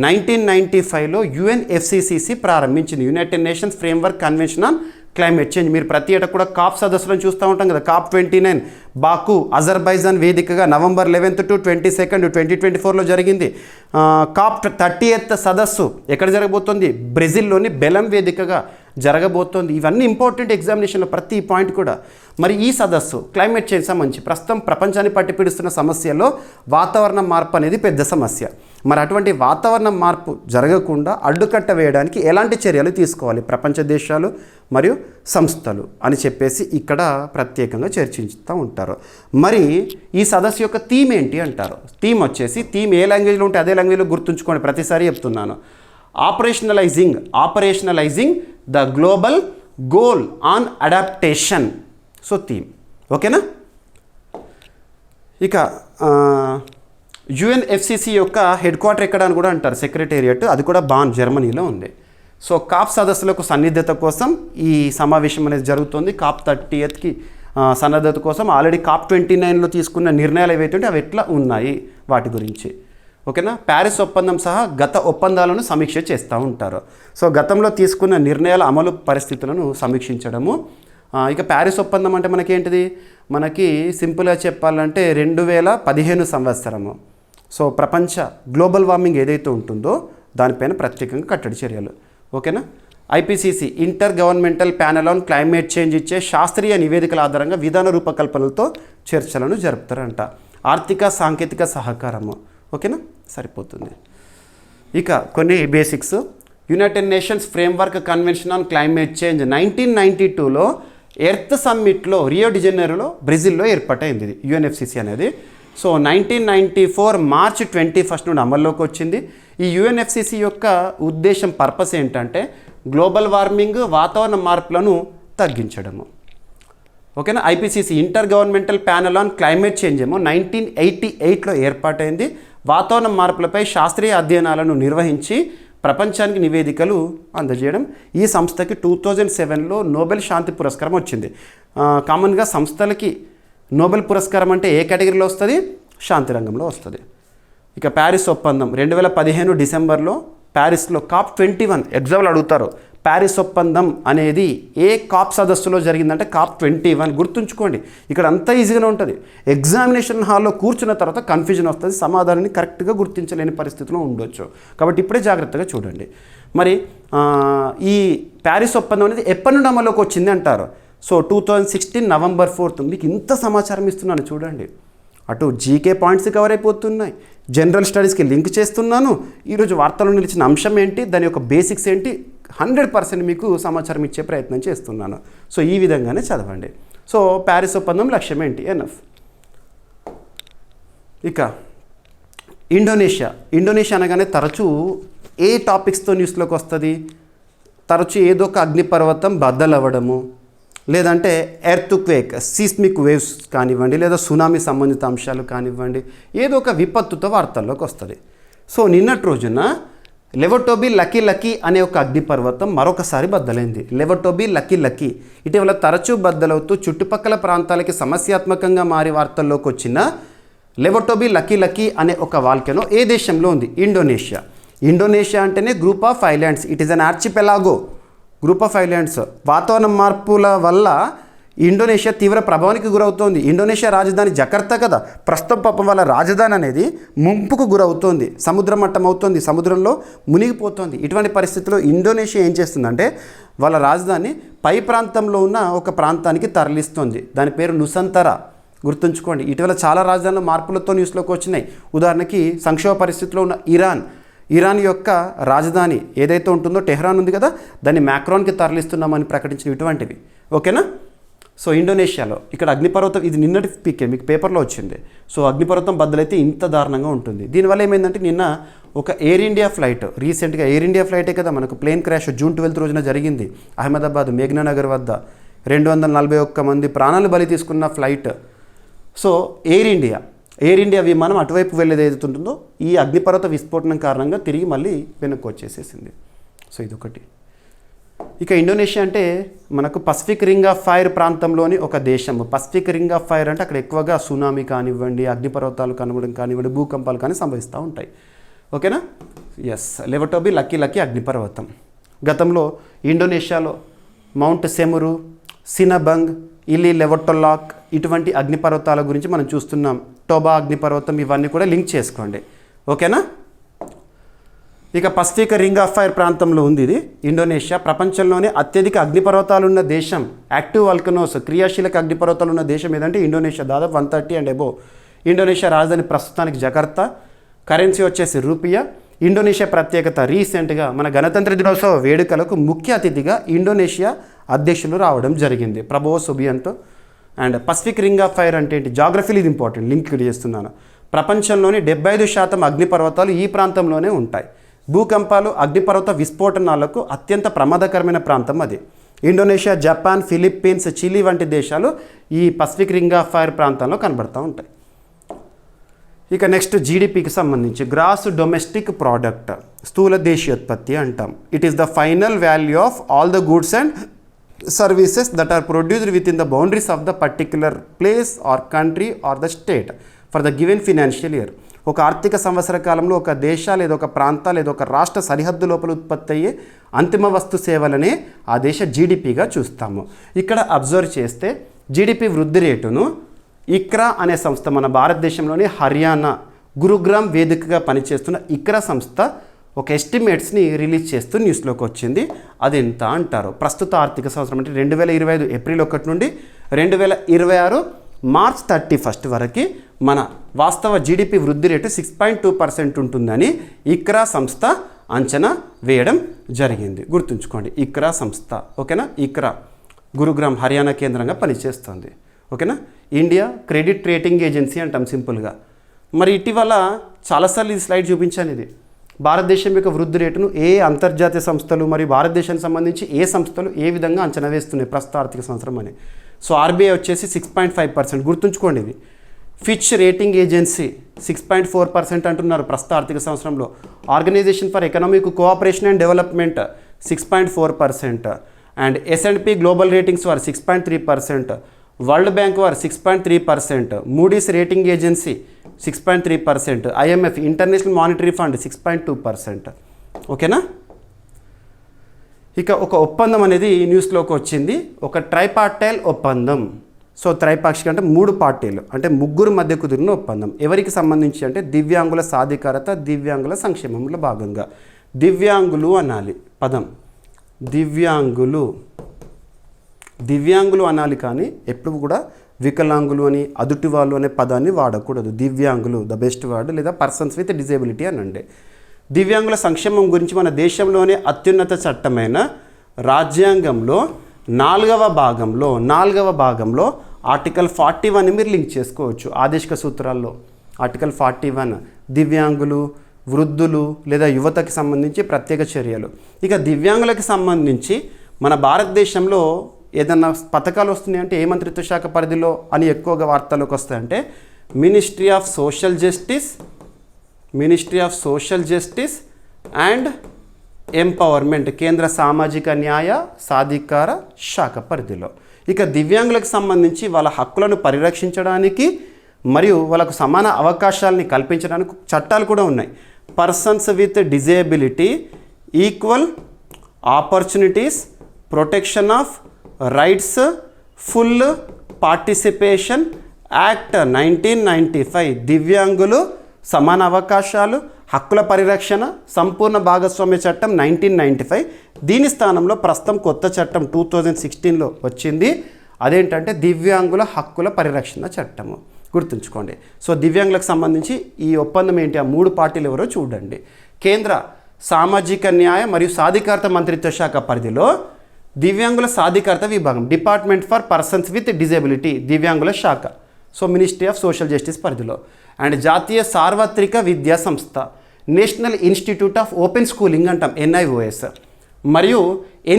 1995లో UNFCCC ప్రారంభించింది, United Nations framework convention on climate change. మీరు ప్రతి ఏటా కూడా కాప్ సదస్సులను చూస్తూ ఉంటాం కదా. COP 29 బాకు, అజర్బైజాన్ వేదికగా నవంబర్ 11 to 22, 2024లో జరిగింది. COP 30th సదస్సు ఎక్కడ జరగబోతోంది, బ్రెజిల్లోని బెలం వేదికగా జరగబోతోంది. ఇవన్నీ ఇంపార్టెంట్ ఎగ్జామినేషన్లో ప్రతి పాయింట్ కూడా. మరి ఈ సదస్సు క్లైమేట్ చేంజ్ సంబంధించి ప్రస్తుతం ప్రపంచాన్ని పట్టిపిడుస్తున్న సమస్యల్లో వాతావరణ మార్పు అనేది పెద్ద సమస్య. మరి అటువంటి వాతావరణ మార్పు జరగకుండా అడ్డుకట్ట వేయడానికి ఎలాంటి చర్యలు తీసుకోవాలి ప్రపంచ దేశాలు మరియు సంస్థలు అని చెప్పేసి ఇక్కడ ప్రత్యేకంగా చర్చిస్తూ ఉంటారు. మరి ఈ సదస్సు యొక్క థీమ్ ఏంటి అంటారు. థీమ్ వచ్చేసి, థీమ్ ఏ లాంగ్వేజ్లో ఉంటే అదే లాంగ్వేజ్లో గుర్తుంచుకోండి, ప్రతిసారి చెప్తున్నాను. Operationalising the global goal on adaptation. So theme. ఓకేనా. ఇక UNFCCC యొక్క హెడ్ క్వార్టర్ ఎక్కడ అని కూడా అంటారు, సెక్రటేరియట్, అది కూడా బాన్, జర్మనీలో ఉంది. సో కాప్ సదస్సులకు సన్నిధత కోసం ఈ సమావేశం అనేది జరుగుతుంది. COP 30కి సన్నద్ధత కోసం ఆల్రెడీ COP 29లో తీసుకున్న నిర్ణయాలు ఏవైతే ఉంటే అవి ఎట్లా ఉన్నాయి వాటి గురించి. ఓకేనా. ప్యారిస్ ఒప్పందం సహా గత ఒప్పందాలను సమీక్ష చేస్తూ ఉంటారు. సో గతంలో తీసుకున్న నిర్ణయాల అమలు పరిస్థితులను సమీక్షించడము. ఇక ప్యారిస్ ఒప్పందం అంటే మనకేంటిది, మనకి సింపుల్గా చెప్పాలంటే 2015 సంవత్సరము. సో ప్రపంచ గ్లోబల్ వార్మింగ్ ఏదైతే ఉంటుందో దానిపైన ప్రత్యేకంగా కట్టడి చర్యలు. ఓకేనా. IPCC, inter governmental panel on climate change ఇచ్చే శాస్త్రీయ నివేదికల ఆధారంగా విధాన రూపకల్పనలతో చర్చలను జరుపుతారంట. ఆర్థిక సాంకేతిక సహకారము. ఓకేనా, సరిపోతుంది. ఇక కొన్ని basics. United Nations framework convention on climate change 1992లో ఎర్త్ సమ్మిట్లో రియో డి జనీరోలో బ్రెజిల్లో ఏర్పాటైంది ఇది UNFCCC అనేది. సో 1994 మార్చి 21 నుండి అమల్లోకి వచ్చింది. ఈ UNFCCC యొక్క ఉద్దేశం, పర్పస్ ఏంటంటే గ్లోబల్ వార్మింగ్, వాతావరణ మార్పులను తగ్గించడము. ఓకేనా. IPCC, inter governmental panel on climate change ఏమో 1988లో ఏర్పాటైంది. వాతావరణ మార్పులపై శాస్త్రీయ అధ్యయనాలను నిర్వహించి ప్రపంచానికి నివేదికలు అందజేయడం. ఈ సంస్థకి 2007లో నోబెల్ శాంతి పురస్కారం వచ్చింది. కామన్గా సంస్థలకి నోబెల్ పురస్కారం అంటే ఏ కేటగిరీలో వస్తుంది, శాంతి రంగంలో వస్తుంది. ఇక ప్యారిస్ ఒప్పందం 2015 డిసెంబర్లో ప్యారిస్లో COP 21 ఎగ్జామ్లు అడుగుతారు. ప్యారిస్ ఒప్పందం అనేది ఏ కాప్ సదస్సులో జరిగిందంటే COP21. గుర్తుంచుకోండి, ఇక్కడ అంతా ఈజీగానే ఉంటుంది. ఎగ్జామినేషన్ హాల్లో కూర్చున్న తర్వాత కన్ఫ్యూజన్ వస్తుంది, సమాధానాన్ని కరెక్ట్గా గుర్తించలేని పరిస్థితిలో ఉండొచ్చు. కాబట్టి ఇప్పుడే జాగ్రత్తగా చూడండి. మరి ఈ ప్యారిస్ ఒప్పందం అనేది ఎప్పటి నుండి అమల్లోకి వచ్చింది అంటారు. So 2016 November 4th. మీకు ఇంత సమాచారం ఇస్తున్నాను చూడండి. అటు జీకే పాయింట్స్ కవర్ అయిపోతున్నాయి, జనరల్ స్టడీస్కి లింక్ చేస్తున్నాను. ఈరోజు వార్తల్లో నిలిచిన అంశం ఏంటి, దాని యొక్క బేసిక్స్ ఏంటి, 100% మీకు సమాచారం ఇచ్చే ప్రయత్నం చేస్తున్నాను. సో ఈ విధంగానే చదవండి. సో ప్యారిస్ ఒప్పందం లక్ష్యం ఏంటి, ఎనఫ్. ఇక ఇండోనేషియా అనగానే తరచూ ఏ టాపిక్స్తో న్యూస్లోకి వస్తుంది, తరచూ ఏదో ఒక అగ్నిపర్వతం బద్దలవ్వడము, లేదంటే ఎర్త్ క్వేక్, సీస్మిక్ వేవ్స్ కానివ్వండి, లేదా సునామీ సంబంధిత అంశాలు కానివ్వండి, ఏదో ఒక విపత్తుతో వార్తల్లోకి వస్తుంది. సో నిన్నటి రోజున లెవటోబి లకీ అనే ఒక అగ్నిపర్వతం మరొకసారి బద్దలైంది. లెవటోబి లకీ ఇటీవల తరచూ బద్దలవుతూ చుట్టుపక్కల ప్రాంతాలకి సమస్యాత్మకంగా మారి వార్తల్లోకి వచ్చిన లెవటోబి లకీ అనే ఒక వాల్కెనో ఏ దేశంలో ఉంది, ఇండోనేషియా అంటేనే group of islands. It is an ఆర్చిపెలాగో, group of islands. వాతావరణ మార్పుల వల్ల ఇండోనేషియా తీవ్ర ప్రభావానికి గురవుతోంది. ఇండోనేషియా రాజధాని జకర్తా కదా, ప్రస్తుతం పాపం వాళ్ళ రాజధాని అనేది ముంపుకు గురవుతోంది, సముద్ర మట్టం అవుతుంది, సముద్రంలో మునిగిపోతుంది. ఇటువంటి పరిస్థితుల్లో ఇండోనేషియా ఏం చేస్తుందంటే వాళ్ళ రాజధాని పై ప్రాంతంలో ఉన్న ఒక ప్రాంతానికి తరలిస్తుంది. దాని పేరు నుసంతరా. గుర్తుంచుకోండి, ఇటీవల చాలా రాజధానుల మార్పులతో న్యూస్లోకి వచ్చినాయి. ఉదాహరణకి సంక్షోభ పరిస్థితిలో ఉన్న ఇరాన్ యొక్క రాజధాని ఏదైతే ఉంటుందో టెహ్రాన్ ఉంది కదా, దాన్ని మ్యాక్రాన్కి తరలిస్తున్నామని ప్రకటించిన ఇటువంటివి. ఓకేనా. సో ఇండోనేషియాలో ఇక్కడ అగ్నిపర్వతం, ఇది నిన్నటి పీకే మీకు పేపర్లో వచ్చింది. సో అగ్నిపర్వతం బద్దలైతే ఇంత దారుణంగా ఉంటుంది. దీనివల్ల ఏమైందంటే నిన్న ఒక ఎయిర్ ఇండియా ఫ్లైట్, రీసెంట్గా ఎయిర్ ఇండియా ఫ్లైటే కదా మనకు ప్లేన్ క్రాష్ జూన్ 12 రోజున జరిగింది అహ్మదాబాద్ మేఘ్నానగర్ వద్ద. 241 మంది ప్రాణాలు బలి తీసుకున్న ఫ్లైట్. సో ఎయిర్ ఇండియా విమానం అటువైపు వెళ్ళేది ఏదైతే ఉంటుందో ఈ అగ్నిపర్వత విస్ఫోటనం కారణంగా తిరిగి మళ్ళీ వెనక్కి వచ్చేసేసింది. సో ఇదొకటి. ఇక ఇండోనేషియా అంటే మనకు పసిఫిక్ రింగ్ ఆఫ్ ఫైర్ ప్రాంతంలోని ఒక దేశం. పసిఫిక్ రింగ్ ఆఫ్ ఫైర్ అంటే అక్కడ ఎక్కువగా సునామీ కానివ్వండి, అగ్నిపర్వతాలు కనుగొనడం కానివ్వండి, భూకంపాలు కానీ సంభవిస్తూ ఉంటాయి. ఓకేనా. ఎస్, లెవటోబి లకీ అగ్నిపర్వతం. గతంలో ఇండోనేషియాలో మౌంట్ సెమురు, సినబంగ్, ఇలి లెవటోలాక్ ఇటువంటి అగ్నిపర్వతాల గురించి మనం చూస్తున్నాం. టోబా అగ్నిపర్వతం, ఇవన్నీ కూడా లింక్ చేసుకోండి. ఓకేనా. ఇక పసిఫిక్ రింగ్ ఆఫ్ ఫైర్ ప్రాంతంలో ఉంది ఇది ఇండోనేషియా. ప్రపంచంలోనే అత్యధిక అగ్నిపర్వతాలు ఉన్న దేశం, యాక్టివ్ వల్కనోస్, క్రియాశీలక అగ్నిపర్వతాలు ఉన్న దేశం ఏదంటే ఇండోనేషియా. దాదాపు 130 అండ్ అబోవ్. ఇండోనేషియా రాజధాని ప్రస్తుతానికి జకర్తా, కరెన్సీ వచ్చేసి రూపియా. ఇండోనేషియా ప్రత్యేకత, రీసెంట్గా మన గణతంత్ర దినోత్సవ వేడుకలకు ముఖ్య అతిథిగా ఇండోనేషియా అధ్యక్షులు రావడం జరిగింది, Prabowo Subianto. And Pacific ring of fire అంటే ఏంటి, జాగ్రఫీలు ఇది ఇంపార్టెంట్, లింక్ చేస్తున్నాను. ప్రపంచంలోని 75% అగ్నిపర్వతాలు ఈ ప్రాంతంలోనే ఉంటాయి. భూకంపాలు, అగ్నిపర్వత విస్ఫోటనాలకు అత్యంత ప్రమాదకరమైన ప్రాంతం అది. ఇండోనేషియా, జపాన్, ఫిలిప్పీన్స్, చిలీ వంటి దేశాలు ఈ పసిఫిక్ రింగ్ ఆఫ్ ఫైర్ ప్రాంతంలో కనబడుతూ ఉంటాయి. ఇక నెక్స్ట్ జీడిపికి సంబంధించి గ్రాస్ డొమెస్టిక్ ప్రోడక్ట్, స్థూల దేశీయోత్పత్తి అంటాం. It is the final value of all the goods and services that are produced within the boundaries of the particular place or country or the state for the given financial year. ఒక ఆర్థిక సంవత్సర కాలంలో ఒక దేశ లేదా ఒక ప్రాంత లేదా ఒక రాష్ట్ర సరిహద్దు లోపల ఉత్పత్తి అయ్యే అంతిమ వస్తు సేవలనే ఆ దేశ జీడిపిగా చూస్తాము. ఇక్కడ అబ్జర్వ్ చేస్తే జీడిపి వృద్ధి రేటును ఇక్రా అనే సంస్థ, మన భారతదేశంలోని హర్యానా గురుగ్రామ్ వేదికగా పనిచేస్తున్న ఇక్రా సంస్థ ఒక ఎస్టిమేట్స్ని రిలీజ్ చేస్తూ న్యూస్లోకి వచ్చింది. అది ఎంత అంటారు, ప్రస్తుత ఆర్థిక సంవత్సరం అంటే 2025 ఏప్రిల్ 1 నుండి 2026 మార్చ్ 31 వరకు మన వాస్తవ జీడిపి వృద్ధి రేటు 6.2% ఉంటుందని ఇక్రా సంస్థ అంచనా వేయడం జరిగింది. గుర్తుంచుకోండి, ఇక్రా సంస్థ. ఓకేనా. ఇక్రా గురుగ్రామ్ హర్యానా కేంద్రంగా పనిచేస్తుంది. ఓకేనా. ఇండియా క్రెడిట్ రేటింగ్ ఏజెన్సీ అంటాం సింపుల్గా. మరి ఇటీవల చాలాసార్లు ఈ స్లైడ్ చూపించాను. ఇది భారతదేశం యొక్క వృద్ధి రేటును ఏ అంతర్జాతీయ సంస్థలు మరియు భారతదేశానికి సంబంధించి ఏ సంస్థలు ఏ విధంగా అంచనా వేస్తున్నాయి ప్రస్తుత ఆర్థిక సంవత్సరం అని. సో ఆర్బీఐ వచ్చేసి 6.5%. గుర్తుంచుకోండి, ఇది ఫిచ్ రేటింగ్ ఏజెన్సీ 6.4% అంటున్నారు ప్రస్తుత ఆర్థిక సంవత్సరంలో. Organisation for economic cooperation and development 6.4%. And S&P global ratings వారు 6.3%. వరల్డ్ బ్యాంక్ వారు 6.3%. Moody's rating agency 6.3%. IMF international monetary fund 6.2%. ఓకేనా. ఇక ఒక ఒప్పందం అనేది న్యూస్లోకి వచ్చింది, ఒక ట్రైపార్టైల్ ఒప్పందం. సో త్రైపాక్షిక అంటే 3 పార్టీలు అంటే ముగ్గురు మధ్య కుదిరిన ఒప్పందం. ఎవరికి సంబంధించి అంటే దివ్యాంగుల సాధికారత, దివ్యాంగుల సంక్షేమంలో భాగంగా. దివ్యాంగులు అనాలి పదం, దివ్యాంగులు అనాలి, కానీ ఎప్పుడు కూడా వికలాంగులు అని, అదుటి వాళ్ళు అనే పదాన్ని వాడకూడదు. దివ్యాంగులు ద బెస్ట్ వర్డ్, లేదా పర్సన్స్ విత్ డిజేబిలిటీ అనండి. దివ్యాంగుల సంక్షేమం గురించి మన దేశంలోనే అత్యున్నత చట్టమైన రాజ్యాంగంలో 4వ భాగంలో ఆర్టికల్ 41ని మీరు లింక్ చేసుకోవచ్చు. ఆదేశిక సూత్రాల్లో ఆర్టికల్ 41 దివ్యాంగులు, వృద్ధులు లేదా యువతకి సంబంధించి ప్రత్యేక చర్యలు. ఇక దివ్యాంగులకి సంబంధించి మన భారతదేశంలో ఏదన్నా పథకాలు వస్తున్నాయి అంటే ఏ మంత్రిత్వ శాఖ పరిధిలో అని ఎక్కువగా వార్తల్లోకి వస్తాయంటే ministry of social justice and empowerment, కేంద్ర సామాజిక న్యాయ సాధికార శాఖ పరిధిలో. ఇక దివ్యాంగులకు సంబంధించి వాళ్ళ హక్కులను పరిరక్షించడానికి మరియు వాళ్ళకు సమాన అవకాశాలని కల్పించడానికి చట్టాలు కూడా ఉన్నాయి. Persons with disability, equal opportunities, protection of rights, full participation act 1995, దివ్యాంగులు సమాన అవకాశాలు, హక్కుల పరిరక్షణ, సంపూర్ణ భాగస్వామ్య చట్టం 1995. దీని స్థానంలో ప్రస్తుతం కొత్త చట్టం 2016లో వచ్చింది. అదేంటంటే దివ్యాంగుల హక్కుల పరిరక్షణ చట్టము. గుర్తుంచుకోండి. సో దివ్యాంగులకు సంబంధించి ఈ ఒప్పందం ఏంటి, ఆ 3 పార్టీలు ఎవరో చూడండి. కేంద్ర సామాజిక న్యాయ మరియు సాధికారత మంత్రిత్వ శాఖ పరిధిలో దివ్యాంగుల సాధికారత విభాగం, department for persons with disability, దివ్యాంగుల శాఖ. So ministry of social justice పరిధిలో. అండ్ జాతీయ సార్వత్రిక విద్యా సంస్థ, national institute of open schooling అంటాం NIOS, మరియు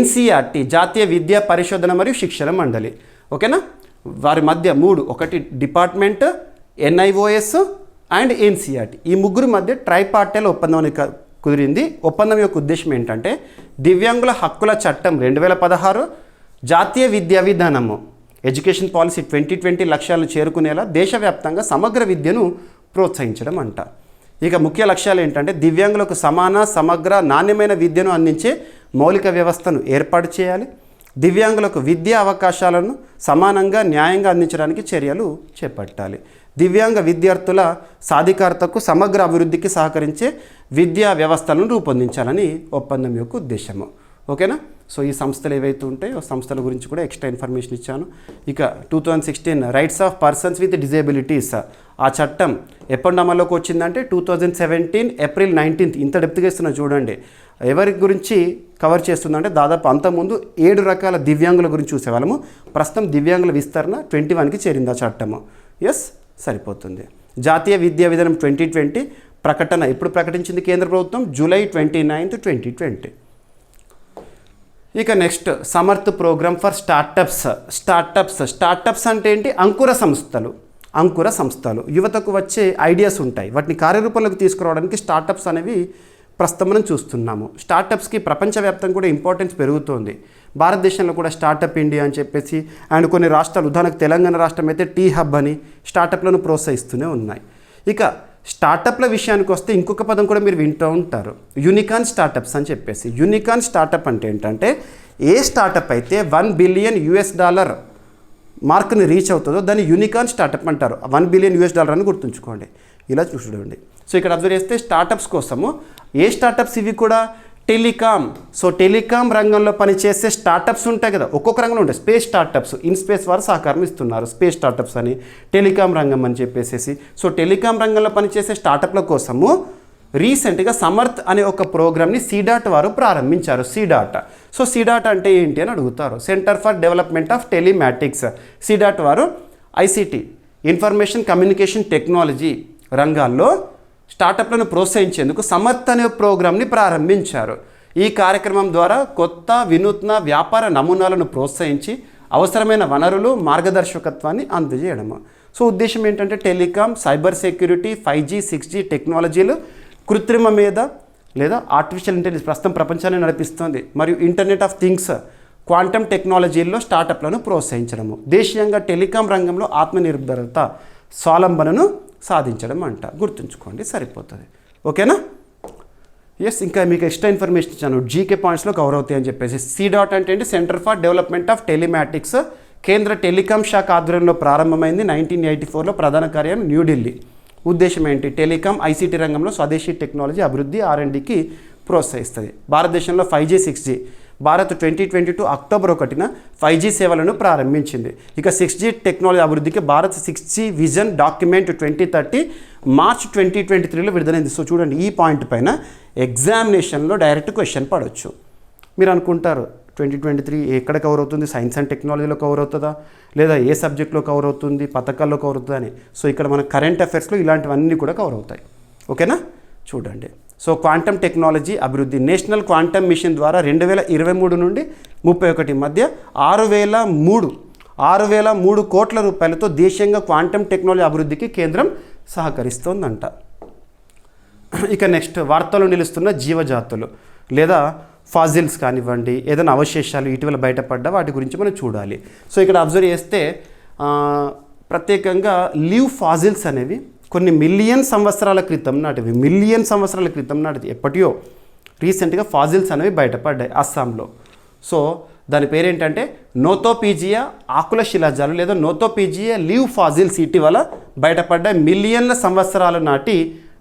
NCERT, జాతీయ విద్యా పరిశోధన మరియు శిక్షణ మండలి. ఓకేనా, వారి మధ్య 3, ఒకటి డిపార్ట్మెంట్, NIOS అండ్ NCERT, ఈ ముగ్గురు మధ్య ట్రైపార్టైల్ ఒప్పందం అని కుదిరింది. ఒప్పందం యొక్క ఉద్దేశం ఏంటంటే దివ్యాంగుల హక్కుల చట్టం 2016, జాతీయ విద్యా విధానము ఎడ్యుకేషన్ పాలసీ 2020 లక్ష్యాలను చేరుకునేలా దేశవ్యాప్తంగా సమగ్ర విద్యను ప్రోత్సహించడం అంట. ఇక ముఖ్య లక్ష్యాలు ఏంటంటే దివ్యాంగులకు సమాన, సమగ్ర, నాణ్యమైన విద్యను అందించే మౌలిక వ్యవస్థను ఏర్పాటు చేయాలి. దివ్యాంగులకు విద్యా అవకాశాలను సమానంగా, న్యాయంగా అందించడానికి చర్యలు చేపట్టాలి. దివ్యాంగ విద్యార్థుల సాధికారతకు, సమగ్ర అభివృద్ధికి సహకరించే విద్యా వ్యవస్థలను రూపొందించాలని ఒప్పందం యొక్క ఉద్దేశము. ఓకేనా. సో ఈ సంస్థలు ఏవైతే ఉంటాయో సంస్థల గురించి కూడా ఎక్స్ట్రా ఇన్ఫర్మేషన్ ఇచ్చాను. ఇక 2016 rights of persons with disabilities, ఆ చట్టం ఎప్పటి అమల్లోకి వచ్చిందంటే 2017 ఏప్రిల్ 19. ఇంత డెప్త్గా ఇస్తున్నా చూడండి. ఎవరి గురించి కవర్ చేస్తుందంటే దాదాపు అంతకుముందు 7 రకాల దివ్యాంగుల గురించి చూసేవాళ్ళము. ప్రస్తుతం దివ్యాంగుల విస్తరణ 21కి చేరింది ఆ చట్టము. ఎస్, సరిపోతుంది. జాతీయ విద్యా విధానం 2020 ప్రకటన ఎప్పుడు ప్రకటించింది కేంద్ర ప్రభుత్వం? జూలై 29, 2020. ఇక next Samarth programme for startups అంటే ఏంటి? అంకుర సంస్థలు యువతకు వచ్చే ఐడియాస్ ఉంటాయి, వాటిని కార్యరూపంలోకి తీసుకురావడానికి స్టార్టప్స్ అనేవి ప్రస్తుతం మనం చూస్తున్నాము. స్టార్టప్స్కి ప్రపంచవ్యాప్తంగా కూడా ఇంపార్టెన్స్ పెరుగుతోంది. భారతదేశంలో కూడా స్టార్టప్ ఇండియా అని చెప్పేసి అండ్ కొన్ని రాష్ట్రాలు, ఉదాహరణకు తెలంగాణ రాష్ట్రం అయితే టీ హబ్ అని స్టార్టప్లను ప్రోత్సహిస్తూనే ఉన్నాయి. ఇక స్టార్టప్ల విషయానికి వస్తే ఇంకొక పదం కూడా మీరు వింటూ ఉంటారు, యూనికార్న్ స్టార్టప్స్ అని చెప్పేసి. యూనికార్న్ స్టార్టప్ అంటే ఏంటంటే ఏ స్టార్టప్ అయితే $1 బిలియన్ మార్క్ని రీచ్ అవుతుందో దాన్ని యూనికార్న్ స్టార్టప్ అంటారు. $1 బిలియన్ అని గుర్తుంచుకోండి. ఇలా చూడండి. సో ఇక్కడ అబ్జర్వ్ చేస్తే స్టార్టప్స్ కోసము ఏ స్టార్టప్స్ ఇవి కూడా టెలికామ్. సో టెలికామ్ రంగంలో పనిచేసే స్టార్టప్స్ ఉంటాయి కదా, ఒక్కొక్క రంగంలో ఉంటాయి. స్పేస్ స్టార్టప్స్, ఇన్స్పేస్ వారు సహకారం ఇస్తున్నారు, స్పేస్ స్టార్టప్స్ అని, టెలికామ్ రంగం అని చెప్పేసి. సో టెలికామ్ రంగంలో పనిచేసే స్టార్టప్ల కోసము రీసెంట్గా సమర్థ్ అనే ఒక ప్రోగ్రామ్ని సిడాట్ వారు ప్రారంభించారు. సో సిడాట్ అంటే ఏంటి అని అడుగుతారు. Centre for development of telematics. C DOT వారు ICT, ఇన్ఫర్మేషన్ కమ్యూనికేషన్ టెక్నాలజీ రంగాల్లో స్టార్టప్లను ప్రోత్సహించేందుకు సమర్థ్ అనే ప్రోగ్రామ్ని ప్రారంభించారు. ఈ కార్యక్రమం ద్వారా కొత్త వినూత్న వ్యాపార నమూనాలను ప్రోత్సహించి అవసరమైన వనరులు, మార్గదర్శకత్వాన్ని అందజేయడము. సో ఉద్దేశం ఏంటంటే telecom, cyber security, 5G, 6G టెక్నాలజీలు, కృత్రిమ మేధ లేదా ఆర్టిఫిషియల్ ఇంటెలిజెన్స్ ప్రస్తుతం ప్రపంచాన్ని నడిపిస్తుంది, మరియు ఇంటర్నెట్ ఆఫ్ థింగ్స్, క్వాంటమ్ టెక్నాలజీల్లో స్టార్టప్లను ప్రోత్సహించడము. దేశీయంగా టెలికాం రంగంలో ఆత్మనిర్భరత, స్వావలంబనను సాధించడం అంట. గుర్తుంచుకోండి, సరిపోతుంది. ఓకేనా. ఎస్, ఇంకా మీకు ఎక్స్ట్రా ఇన్ఫర్మేషన్ ఇచ్చాను, జీకే పాయింట్స్లో కవర్ అవుతాయి అని చెప్పేసి. CDOT అంటే ఏంటి? Centre for development of telematics, కేంద్ర టెలికాం శాఖ ఆధ్వర్యంలో ప్రారంభమైంది. 1984లో ప్రధాన కార్యాలయం న్యూఢిల్లీ. ఉద్దేశం ఏంటి? టెలికాం ICT రంగంలో స్వదేశీ టెక్నాలజీ అభివృద్ధి R&Dకి ప్రోత్సహిస్తుంది. భారతదేశంలో 5G 6G Bharat 2022 October 1న 5G సేవలను ప్రారంభించింది. ఇక 6G టెక్నాలజీ అభివృద్ధికి Bharat 6G vision document 2030 March 2023లో విడుదలైంది. సో చూడండి, ఈ పాయింట్ పైన ఎగ్జామినేషన్లో డైరెక్ట్ క్వశ్చన్ పడవచ్చు. మీరు అనుకుంటారు 2023 ఎక్కడ కవర్ అవుతుంది? సైన్స్ అండ్ టెక్నాలజీలో కవర్ అవుతుందా, లేదా ఏ సబ్జెక్ట్లో కవర్ అవుతుంది, పథకాల్లో కవర్ అవుతుందా అని. సో ఇక్కడ మన కరెంట్ అఫైర్స్లో ఇలాంటివన్నీ కూడా కవర్ అవుతాయి. ఓకేనా? చూడండి, సో క్వాంటమ్ టెక్నాలజీ అభివృద్ధి. నేషనల్ క్వాంటమ్ మిషన్ ద్వారా 2023 నుండి 31 మధ్య 6,003 కోట్ల రూపాయలతో దేశీయంగా క్వాంటమ్ టెక్నాలజీ అభివృద్ధికి కేంద్రం సహకరిస్తోందంట. ఇక నెక్స్ట్, వార్తల్లో నిలుస్తున్న జీవజాతులు లేదా ఫాజిల్స్ కానివ్వండి, ఏదైనా అవశేషాలు ఇటీవల బయటపడ్డ వాటి గురించి మనం చూడాలి. సో ఇక్కడ అబ్జర్వ్ చేస్తే ప్రత్యేకంగా లివ్ ఫాజిల్స్ అనేవి కొన్ని మిలియన్ సంవత్సరాల క్రితం నాటిది, ఎప్పటియో రీసెంట్గా ఫాజిల్స్ అనేవి బయటపడ్డాయి అస్సాంలో. సో దాని పేరేంటంటే నోతోపీజియా ఆకుల శిలాజాలు లేదా నోతోపీజియా లివ్ ఫాజిల్స్. ఇటీవల బయటపడ్డ మిలియన్ల సంవత్సరాల నాటి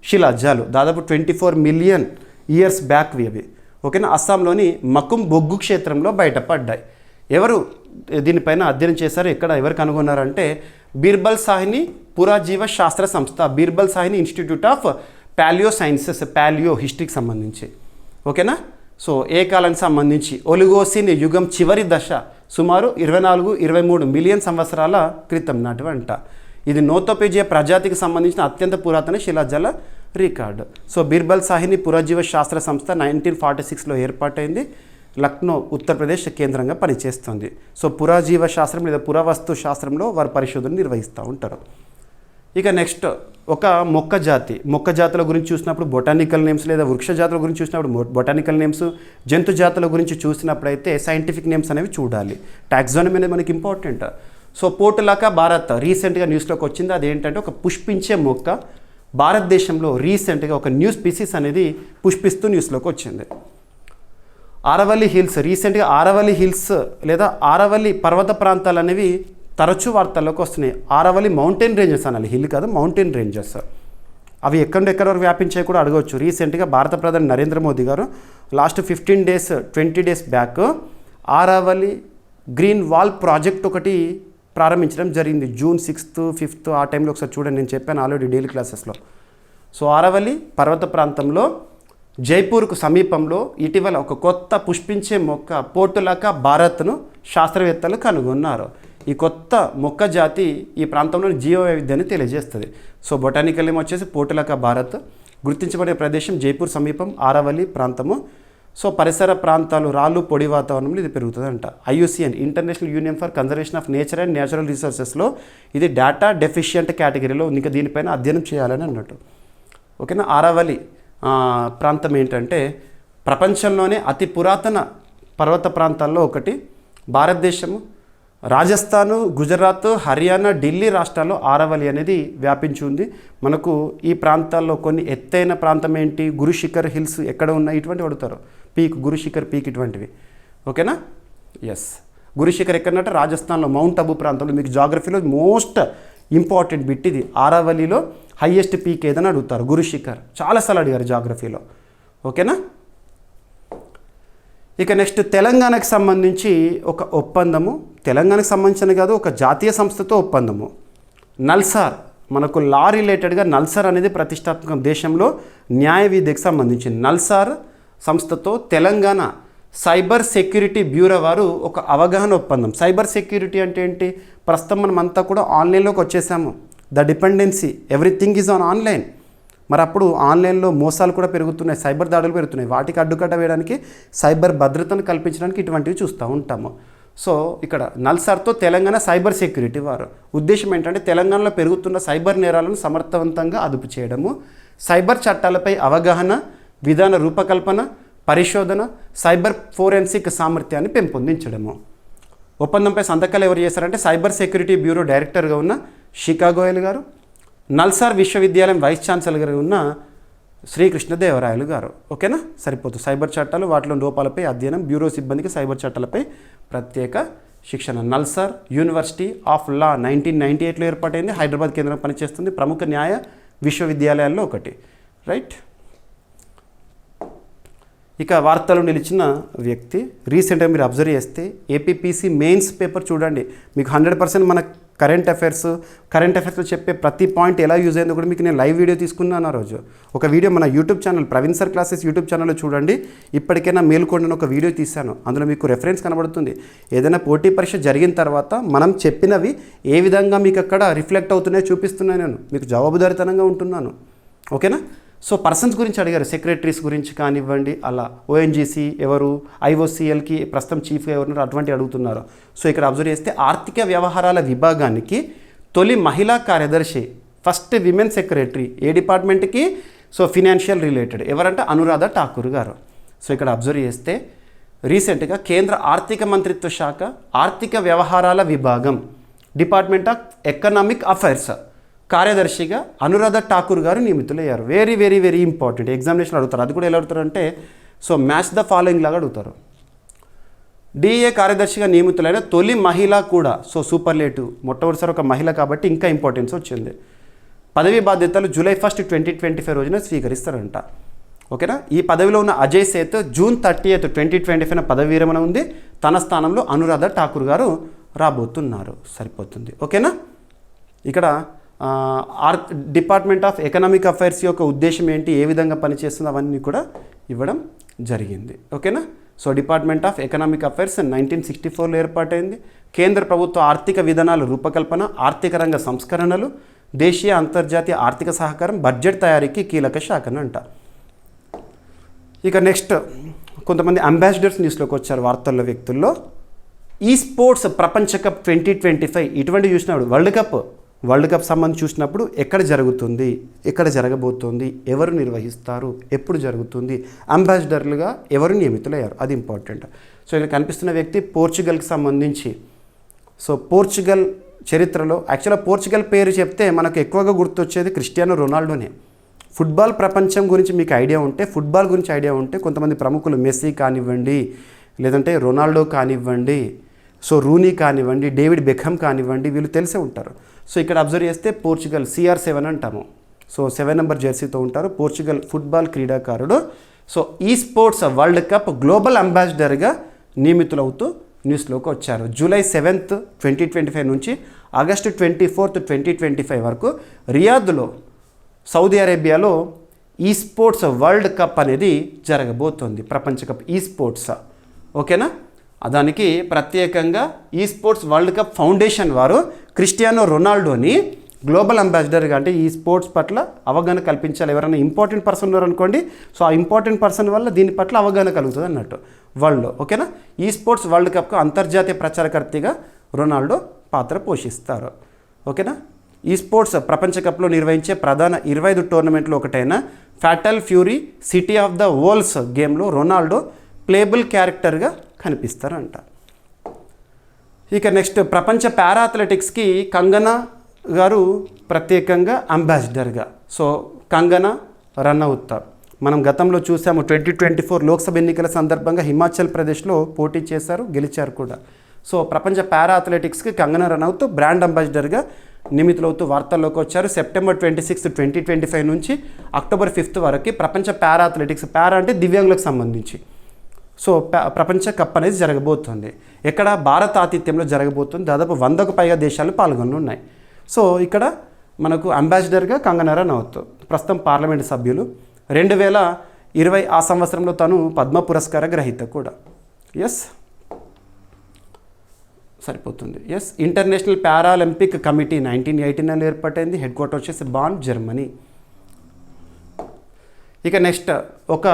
శిలాజాలు, దాదాపు 24 మిలియన్ ఇయర్స్ బ్యాక్వి అవి. ఓకేనా? అస్సాంలోని మకుమ్ బొగ్గు క్షేత్రంలో బయటపడ్డాయి. ఎవరు దీనిపైన అధ్యయనం చేశారు, ఎవరు కనుగొన్నారంటే బీర్బల్ సాహ్ని పురాజీవ శాస్త్ర సంస్థ, Birbal Sahni institute of palaeo sciences, palaeo హిస్టరీకి సంబంధించి. ఓకేనా? సో ఏ కాలానికి సంబంధించి ఒలిగోసిన్ యుగం చివరి దశ సుమారు 24-23 మిలియన్ సంవత్సరాల క్రితం నాటివంట. ఇది నోతోపీజియా ప్రజాతికి సంబంధించిన అత్యంత పురాతన శిలాజాల రికార్డు. సో బీర్బల్ సాహ్ని పురాజీవ శాస్త్ర సంస్థ 1946లో ఏర్పాటైంది. లక్నో, ఉత్తరప్రదేశ్ కేంద్రంగా పనిచేస్తుంది. సో పురాజీవ శాస్త్రం లేదా పురావస్తు శాస్త్రంలో వారు పరిశోధన నిర్వహిస్తూ ఉంటారు. ఇక నెక్స్ట్, ఒక మొక్క జాతుల గురించి చూసినప్పుడు బొటానికల్ నేమ్స్, లేదా వృక్ష జాతుల గురించి చూసినప్పుడు బొటానికల్ నేమ్స్, జంతు జాతుల గురించి చూసినప్పుడైతే సైంటిఫిక్ నేమ్స్ అనేవి చూడాలి. టాక్సానమీ అనేది మనకి ఇంపార్టెంట్. సో పోర్టులాకా భారత్ రీసెంట్గా న్యూస్లోకి వచ్చింది. అదేంటంటే ఒక పుష్పించే మొక్క. భారతదేశంలో రీసెంట్గా ఒక న్యూ స్పీసీస్ అనేది పుష్పిస్తూ న్యూస్లోకి వచ్చింది. ఆరవల్లి హిల్స్, రీసెంట్గా ఆరవల్లి హిల్స్ లేదా ఆరవల్లి పర్వత ప్రాంతాలు అనేవి తరచూ వార్తల్లోకి వస్తున్నాయి. ఆరవల్లి మౌంటైన్ రేంజెస్ అనాలి, హిల్ కాదు, మౌంటైన్ రేంజెస్. అవి ఎక్కడ వరకు వ్యాపించాయి కూడా అడగవచ్చు. రీసెంట్గా భారత ప్రధాని నరేంద్ర మోదీ గారు last 20 days back Aravalli green wall project ఒకటి ప్రారంభించడం జరిగింది. జూన్ 6th, 5th ఆ టైంలో ఒకసారి చూడండి, నేను చెప్పాను ఆల్రెడీ డైలీ క్లాసెస్లో. సో ఆరవల్లి పర్వత ప్రాంతంలో జైపూర్కు సమీపంలో ఇటీవల ఒక కొత్త పుష్పించే మొక్క పోర్టులాకా భారత్ను శాస్త్రవేత్తలు కనుగొన్నారు. ఈ కొత్త మొక్క జాతి ఈ ప్రాంతంలోని జీవ వైవిధ్యాన్ని తెలియజేస్తుంది. సో బొటానికల్ నేమ్ వచ్చేసి పోర్టులాకా భారత్. గుర్తించబడే ప్రదేశం జైపూర్ సమీపం ఆరవల్లి ప్రాంతము. సో పరిసర ప్రాంతాలు రాళ్ళు పొడి వాతావరణంలో ఇది పెరుగుతుందంట. IUCN international union for conservation of nature and natural రిసోర్సెస్లో ఇది డేటా డెఫిషియంట్ కేటగిరీలో ఇంకా దీనిపైన అధ్యయనం చేయాలని అన్నట్టు. ఓకేనా? ఆరవల్లి ప్రాంతం ఏంటంటే ప్రపంచంలోనే అతి పురాతన పర్వత ప్రాంతాల్లో ఒకటి. భారతదేశము రాజస్థాను, గుజరాత్, హర్యానా, ఢిల్లీ రాష్ట్రాల్లో ఆరవల్లి అనేది వ్యాపించి ఉంది. మనకు ఈ ప్రాంతాల్లో కొన్ని ఎత్తైన ప్రాంతం ఏంటి, గురుశిఖర్ హిల్స్ ఎక్కడ ఉన్నాయి, ఇటువంటి అడుగుతారు. గురుశిఖర్ పీక్ ఇటువంటివి. ఓకేనా? ఎస్, గురుశిఖర్ ఎక్కడంటే రాజస్థాన్లో మౌంట్ అబూ ప్రాంతంలో. మీకు జాగ్రఫీలో మోస్ట్ ఇంపార్టెంట్ బిట్ ఇది. ఆరవల్లిలో హైయెస్ట్ పీక్ ఏదని అడుగుతారు, గురుశిఖర్. చాలాసార్లు అడిగారు జాగ్రఫీలో. ఓకేనా? ఇక నెక్స్ట్, తెలంగాణకు సంబంధించి ఒక ఒప్పందము, తెలంగాణకు సంబంధించిన కాదు, ఒక జాతీయ సంస్థతో ఒప్పందము. నల్సార్, మనకు లా రిలేటెడ్గా నల్సార్ అనేది ప్రతిష్టాత్మకం దేశంలో న్యాయ విద్యకు సంబంధించింది. నల్సార్ సంస్థతో తెలంగాణ సైబర్ సెక్యూరిటీ బ్యూరో వారు ఒక అవగాహన ఒప్పందం. సైబర్ సెక్యూరిటీ అంటే ఏంటి? ప్రస్తుతం మనం అంతా కూడా ఆన్లైన్లోకి వచ్చేసాము. The dependency, everything is on online. మరి అప్పుడు ఆన్లైన్లో మోసాలు కూడా పెరుగుతున్నాయి, సైబర్ దాడులు పెరుగుతున్నాయి. వాటికి అడ్డుకట్ట వేయడానికి, సైబర్ భద్రతను కల్పించడానికి ఇటువంటివి చూస్తూ ఉంటాము. సో ఇక్కడ నల్సార్తో తెలంగాణ సైబర్ సెక్యూరిటీ వారు ఉద్దేశం ఏంటంటే తెలంగాణలో పెరుగుతున్న సైబర్ నేరాలను సమర్థవంతంగా అదుపు చేయడము, సైబర్ చట్టాలపై అవగాహన, విధాన రూపకల్పన, పరిశోధన, సైబర్ ఫోరెన్సిక్ సామర్థ్యాన్ని పెంపొందించడము. ఒప్పందంపై సంతకాలు ఎవరు చేశారంటే సైబర్ సెక్యూరిటీ బ్యూరో డైరెక్టర్గా ఉన్న శిఖా గోయల్ గారు, నల్సార్ విశ్వవిద్యాలయం వైస్ ఛాన్సలర్గా ఉన్న శ్రీకృష్ణదేవరాయలు గారు. ఓకేనా, సరిపోతుంది. సైబర్ చట్టాలు, వాటిలో లోపాలపై అధ్యయనం, బ్యూరో సిబ్బందికి సైబర్ చట్టాలపై ప్రత్యేక శిక్షణ. నల్సార్ యూనివర్సిటీ ఆఫ్ లా 1998లో ఏర్పాటైంది. హైదరాబాద్ కేంద్రం పనిచేస్తుంది. ప్రముఖ న్యాయ విశ్వవిద్యాలయాల్లో ఒకటి. రైట్. ఇక వార్తలు నిలిచిన వ్యక్తి రీసెంట్గా మీరు అబ్జర్వ్ చేస్తే ఏపీపీసీ మెయిన్స్ పేపర్ చూడండి. మీకు 100% మన కరెంట్ అఫైర్స్లో చెప్పే ప్రతి పాయింట్ ఎలా యూజ్ అయిందో కూడా మీకు నేను లైవ్ వీడియో తీసుకున్నాను ఆ రోజు. ఒక వీడియో మన YouTube channel Praveen sir classes YouTube ఛానల్లో చూడండి. ఇప్పటికైనా మేల్కొండని ఒక వీడియో తీశాను, అందులో మీకు రెఫరెన్స్ కనబడుతుంది. ఏదైనా పోటీ పరీక్ష జరిగిన తర్వాత మనం చెప్పినవి ఏ విధంగా మీకు అక్కడ రిఫ్లెక్ట్ అవుతున్నాయో చూపిస్తున్నాను, నేను మీకు జవాబుదారితనంగా ఉంటున్నాను. ఓకేనా. సో పర్సన్స్ గురించి అడిగారు, సెక్రటరీస్ గురించి కానివ్వండి, అలా ఓఎన్జీసీ ఎవరు, ఐఓసీఎల్కి ప్రస్తుతం చీఫ్గా ఎవరున్నారు, అటువంటి అడుగుతున్నారు. సో ఇక్కడ అబ్జర్వ్ చేస్తే ఆర్థిక వ్యవహారాల విభాగానికి తొలి మహిళా కార్యదర్శి, ఫస్ట్ విమెన్ సెక్రటరీ ఏ డిపార్ట్మెంట్కి, సో ఫినాన్షియల్ రిలేటెడ్, ఎవరంటే అనురాధ ఠాకూర్ గారు. సో ఇక్కడ అబ్జర్వ్ చేస్తే రీసెంట్గా కేంద్ర ఆర్థిక మంత్రిత్వ శాఖ ఆర్థిక వ్యవహారాల విభాగం డిపార్ట్మెంట్ ఆఫ్ ఎకనామిక్ అఫైర్స్ కార్యదర్శిగా అనురాధ ఠాకూర్ గారు నియమితులయ్యారు. Very very very important, examination అడుగుతారు. అది కూడా ఎలా అడుగుతారంటే సో మ్యాచ్ ద ఫాలోయింగ్ లాగా అడుగుతారు. డిఏ కార్యదర్శిగా నియమితులైన తొలి మహిళ కూడా, సో సూపర్లేటివ్, మొట్టమొదటిసారి ఒక మహిళ కాబట్టి ఇంకా ఇంపార్టెన్స్ వచ్చింది. పదవీ బాధ్యతలు జూలై 1, 2025 రోజున స్వీకరిస్తారంట. ఓకేనా. ఈ పదవిలో ఉన్న అజయ్ సేత్ జూన్ 30, 2025 పదవి విరమణ ఉంది. తన స్థానంలో అనురాధ ఠాకూర్ గారు రాబోతున్నారు. సరిపోతుంది. ఓకేనా. ఇక్కడ డిపార్ట్మెంట్ ఆఫ్ ఎకనామిక్ అఫైర్స్ యొక్క ఉద్దేశం ఏంటి, ఏ విధంగా పనిచేస్తుంది, అవన్నీ కూడా ఇవ్వడం జరిగింది. ఓకేనా. So department of economic affairs 1964లో ఏర్పాటైంది. కేంద్ర ప్రభుత్వ ఆర్థిక విధానాల రూపకల్పన, ఆర్థిక రంగ సంస్కరణలు, దేశీయ అంతర్జాతీయ ఆర్థిక సహకారం, బడ్జెట్ తయారీకి కీలక శాఖనంట. ఇక నెక్స్ట్ కొంతమంది అంబాసిడర్స్ న్యూస్లోకి వచ్చారు వార్తల్లో వ్యక్తుల్లో. ఈ స్పోర్ట్స్ ప్రపంచ కప్ 2025 ఇటువంటి చూసినప్పుడు వరల్డ్ కప్ సంబంధించి చూసినప్పుడు ఎక్కడ జరుగుతుంది, ఎక్కడ జరగబోతోంది, ఎవరు నిర్వహిస్తారు, ఎప్పుడు జరుగుతుంది, అంబాసిడర్లుగా ఎవరు నియమితులయ్యారు, అది ఇంపార్టెంట్. సో ఇక్కడ కనిపిస్తున్న వ్యక్తి పోర్చుగల్కి సంబంధించి. సో పోర్చుగల్ చరిత్రలో యాక్చువల్గా పోర్చుగల్ పేరు చెప్తే మనకు ఎక్కువగా గుర్తొచ్చేది క్రిస్టియానో రొనాల్డోనే. ఫుట్బాల్ ప్రపంచం గురించి మీకు ఐడియా ఉంటే, ఫుట్బాల్ గురించి ఐడియా ఉంటే కొంతమంది ప్రముఖులు మెస్సీ కానివ్వండి, లేదంటే రొనాల్డో కానివ్వండి, సో రూనీ కానివ్వండి, డేవిడ్ బెకమ్ కానివ్వండి, వీళ్ళు తెలిసే ఉంటారు. సో ఇక్కడ అబ్జర్వ్ చేస్తే పోర్చుగల్ CR7 అంటాము. సో 7 నెంబర్ జెర్సీతో ఉంటారు. పోర్చుగల్ ఫుట్బాల్ క్రీడాకారుడు. సో ఈ స్పోర్ట్స్ వరల్డ్ కప్ గ్లోబల్ అంబాసిడర్గా నియమితులవుతూ న్యూస్లోకి వచ్చారు. జూలై 7, 2025 నుంచి ఆగస్టు 24, 2025 వరకు రియాద్లో, సౌదీ అరేబియాలో ఈ స్పోర్ట్స్ వరల్డ్ కప్ అనేది జరగబోతోంది. ప్రపంచ కప్ ఈ స్పోర్ట్స్. ఓకేనా. దానికి ప్రత్యేకంగా ఈ స్పోర్ట్స్ వరల్డ్ కప్ ఫౌండేషన్ వారు క్రిస్టియానో రొనాల్డోని గ్లోబల్ అంబాసిడర్గా, అంటే ఈ స్పోర్ట్స్ పట్ల అవగాహన కల్పించాలి. ఎవరైనా ఇంపార్టెంట్ పర్సన్ ఉన్నారనుకోండి, సో ఆ ఇంపార్టెంట్ పర్సన్ వల్ల దీని పట్ల అవగాహన కలుగుతుంది అన్నట్టు వరల్డ్లో. ఓకేనా. ఈ స్పోర్ట్స్ వరల్డ్ కప్కు అంతర్జాతీయ ప్రచారకర్తగా రొనాల్డో పాత్ర పోషిస్తారు. ఓకేనా. ఈ స్పోర్ట్స్ ప్రపంచ కప్లో నిర్వహించే ప్రధాన 25 టోర్నమెంట్లో ఒకటైన fatal fury city of the world's గేమ్లో రొనాల్డో ప్లేబుల్ క్యారెక్టర్గా కనిపిస్తారంట. ఇక నెక్స్ట్ ప్రపంచ పారా అథ్లెటిక్స్కి కంగనా గారు ప్రత్యేకంగా అంబాసిడర్గా. సో కంగనా రన్ అవుతారు. మనం గతంలో చూసాము 2024 లోక్సభ ఎన్నికల సందర్భంగా హిమాచల్ ప్రదేశ్లో పోటీ చేశారు, గెలిచారు కూడా. సో ప్రపంచ పారా అథ్లెటిక్స్కి కంగనా రనౌత్ బ్రాండ్ అంబాసిడర్గా నియమితులవుతూ వార్తల్లోకి వచ్చారు. సెప్టెంబర్ 26, 2025 నుంచి అక్టోబర్ 5 వరకు ప్రపంచ పారా అథ్లెటిక్స్, పారా అంటే దివ్యాంగులకు సంబంధించి, సో ప్రపంచ కప్ అనేది జరగబోతుంది. ఎక్కడ భారత ఆతిథ్యంలో జరగబోతుంది. దాదాపు 100కు పైగా దేశాలు పాల్గొనున్నాయి. సో ఇక్కడ మనకు అంబాసిడర్గా కంగనా రనౌత్, ప్రస్తుతం పార్లమెంట్ సభ్యులు. 2020 ఆ సంవత్సరంలో తను పద్మ పురస్కార గ్రహీత కూడా. ఎస్, సరిపోతుంది. ఎస్, ఇంటర్నేషనల్ పారాలింపిక్ కమిటీ 1989లో ఏర్పాటైంది. హెడ్ క్వార్టర్ వచ్చేసి బాన్, జర్మనీ. ఇక నెక్స్ట్ ఒక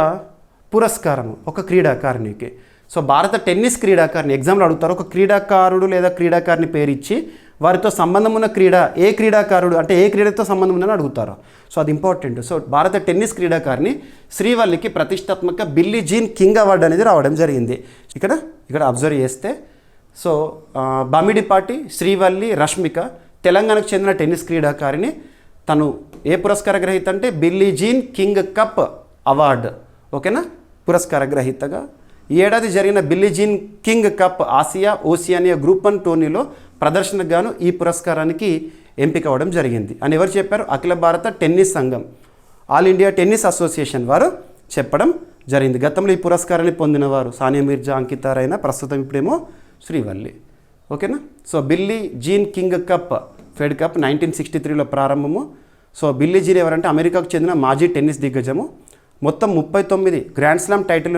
పురస్కారం ఒక క్రీడాకారునికి. సో భారత టెన్నిస్ క్రీడాకారిని ఎగ్జామ్లో అడుగుతారు. ఒక క్రీడాకారుడు లేదా క్రీడాకారిని పేరు ఇచ్చి వారితో సంబంధం ఉన్న క్రీడ, ఏ క్రీడాకారుడు అంటే ఏ క్రీడతో సంబంధం ఉందని అడుగుతారు. సో అది ఇంపార్టెంట్. సో భారత టెన్నిస్ క్రీడాకారిని శ్రీవల్లికి ప్రతిష్టాత్మక బిల్లీ జీన్ కింగ్ అవార్డు అనేది రావడం జరిగింది. ఇక్కడ అబ్జర్వ్ చేస్తే సో బమిడిపాటి శ్రీవల్లి రష్మిక తెలంగాణకు చెందిన టెన్నిస్ క్రీడాకారిని. తను ఏ పురస్కార గ్రహీత అంటే Billy Jean King cup award, ఓకేనా, పురస్కార గ్రహీతగా. ఈ ఏడాది జరిగిన Billy Jean King cup Asia Oceania group 1 టోర్నీలో ప్రదర్శనకు గాను ఈ పురస్కారానికి ఎంపిక అవ్వడం జరిగింది అని ఎవరు చెప్పారు? అఖిల భారత టెన్నిస్ సంఘం, ఆల్ ఇండియా టెన్నిస్ అసోసియేషన్ వారు చెప్పడం జరిగింది. గతంలో ఈ పురస్కారాన్ని పొందినవారు సానియా మీర్జా, అంకిత రైనా, ప్రస్తుతం ఇప్పుడేమో శ్రీవల్లి, ఓకేనా. So Billie Jean King cup Fed cup 1963లో ప్రారంభము. సో బిల్లీ జీన్ ఎవరంటే అమెరికాకు చెందిన మాజీ టెన్నిస్ దిగ్గజము. మొత్తం 39 గ్రాండ్ స్లామ్ టైటిల్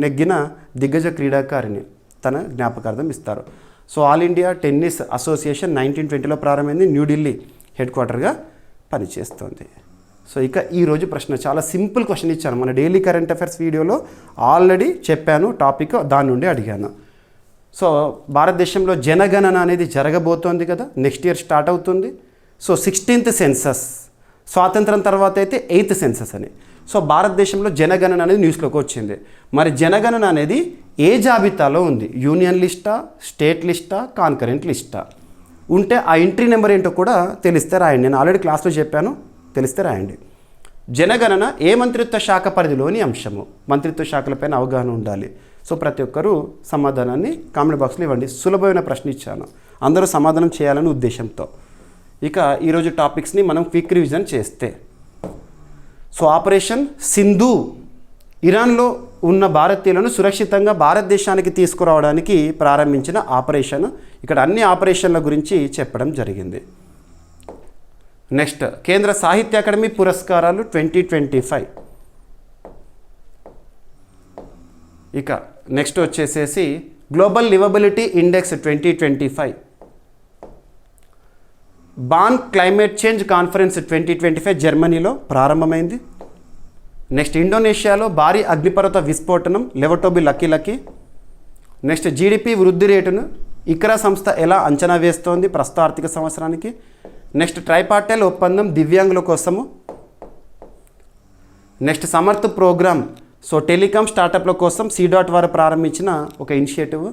నెగ్గిన దిగ్గజ క్రీడాకారిణి, తన జ్ఞాపకార్థం ఇస్తారు. So all India tennis association 1920లో ప్రారంభమైంది, న్యూఢిల్లీ హెడ్ క్వార్టర్గా పనిచేస్తుంది. సో ఇక ఈరోజు ప్రశ్న చాలా సింపుల్ క్వశ్చన్ ఇచ్చాను. మన డైలీ కరెంట్ అఫైర్స్ వీడియోలో ఆల్రెడీ చెప్పాను టాపిక్, దాని నుండి అడిగాను. సో భారతదేశంలో జనగణన అనేది జరగబోతోంది కదా, నెక్స్ట్ ఇయర్ స్టార్ట్ అవుతుంది. సో 16th సెన్సస్, స్వాతంత్రం తర్వాత అయితే 8th సెన్సస్ అని. సో భారతదేశంలో జనగణన అనేది న్యూస్లోకి వచ్చింది. మరి జనగణన అనేది ఏ జాబితాలో ఉంది? యూనియన్ లిస్టా, స్టేట్ లిస్టా, కాన్కరెంట్ లిస్టా? ఉంటే ఆ ఎంట్రీ నెంబర్ ఏంటో కూడా తెలిస్తే రాయండి. నేను ఆల్రెడీ క్లాస్లో చెప్పాను, తెలిస్తే రాయండి. జనగణన ఏ మంత్రిత్వ శాఖ పరిధిలోని అంశము? మంత్రిత్వ శాఖలపైన అవగాహన ఉండాలి. సో ప్రతి ఒక్కరూ సమాధానాన్ని కామెంట్ బాక్స్లో ఇవ్వండి. సులభమైన ప్రశ్న ఇచ్చాను, అందరూ సమాధానం చేయాలనే ఉద్దేశంతో. ఇక ఈరోజు టాపిక్స్ని మనం క్విక్ రివిజన్ చేస్తే, సో ఆపరేషన్ సింధు ఇరాన్లో ఉన్న భారతీయులను సురక్షితంగా భారతదేశానికి తీసుకురావడానికి ప్రారంభించిన ఆపరేషన్. ఇక్కడ అన్ని ఆపరేషన్ల గురించి చెప్పడం జరిగింది. నెక్స్ట్ కేంద్ర సాహిత్య అకాడమీ పురస్కారాలు 2025. ఇక నెక్స్ట్ వచ్చేసేసి గ్లోబల్ లివబిలిటీ ఇండెక్స్ 2025, బాన్ క్లైమేట్ చేంజ్ కాన్ఫరెన్స్ 2025 జర్మనీలో ప్రారంభమైంది. నెక్స్ట్ ఇండోనేషియాలో భారీ అగ్నిపర్వత విస్ఫోటనం, లెవటోబి లక్కీ. నెక్స్ట్ జీడిపి వృద్ధి రేటును ఇక్రా సంస్థ ఎలా అంచనా వేస్తోంది ప్రస్తుత ఆర్థిక సంవత్సరానికి. నెక్స్ట్ ట్రైపార్టైల్ ఒప్పందం దివ్యాంగుల కోసము. Next Samarth programme, so telecom స్టార్టప్ల కోసం C.dot వారు ప్రారంభించిన ఒక initiative.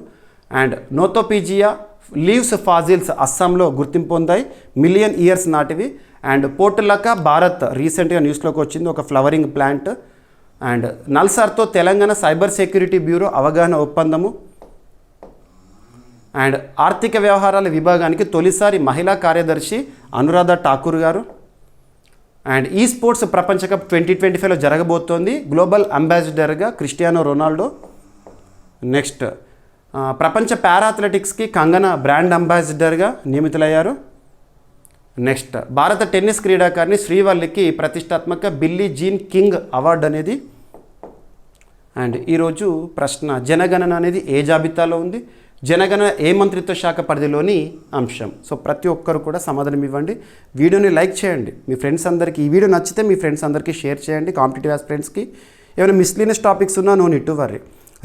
And Nothopegia leaves fossils అస్సాంలో గుర్తింపు పొందాయి, మిలియన్ ఇయర్స్ నాటివి. అండ్ పోర్టులకా భారత్ రీసెంట్గా న్యూస్లోకి వచ్చింది, ఒక ఫ్లవరింగ్ ప్లాంట్. అండ్ నల్సార్తో తెలంగాణ సైబర్ సెక్యూరిటీ బ్యూరో అవగాహన ఒప్పందము. అండ్ ఆర్థిక వ్యవహారాల విభాగానికి తొలిసారి మహిళా కార్యదర్శి అనురాధ ఠాకూర్ గారు. అండ్ ఈ స్పోర్ట్స్ ప్రపంచ కప్ 2025లో జరగబోతోంది, గ్లోబల్ అంబాసిడర్గా క్రిస్టియానో రొనాల్డో. నెక్స్ట్ ప్రపంచ పారా అథ్లెటిక్స్కి కంగనా బ్రాండ్ అంబాసిడర్గా నియమితులయ్యారు. నెక్స్ట్ భారత టెన్నిస్ క్రీడాకారిణి శ్రీవల్లికి ప్రతిష్టాత్మక బిల్లీ జీన్ కింగ్ అవార్డు అనేది. అండ్ ఈరోజు ప్రశ్న, జనగణన అనేది ఏ జాబితాలో ఉంది? జనగణన ఏ మంత్రిత్వ శాఖ పరిధిలోని అంశం? సో ప్రతి ఒక్కరు కూడా సమాధానం ఇవ్వండి. వీడియోని లైక్ చేయండి, మీ ఫ్రెండ్స్ అందరికీ. ఈ వీడియో నచ్చితే మీ ఫ్రెండ్స్ అందరికీ షేర్ చేయండి, కాంపిటేటివ్ ఆస్పిరెంట్స్కి. ఏమైనా మిస్లీనియస్ టాపిక్స్ ఉన్నా నో నీడ్ టు వర్రీ,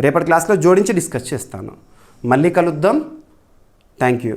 రేపటి క్లాస్లో జోడించి డిస్కస్ చేస్తాను. మళ్ళీ కలుద్దాం. Thank you.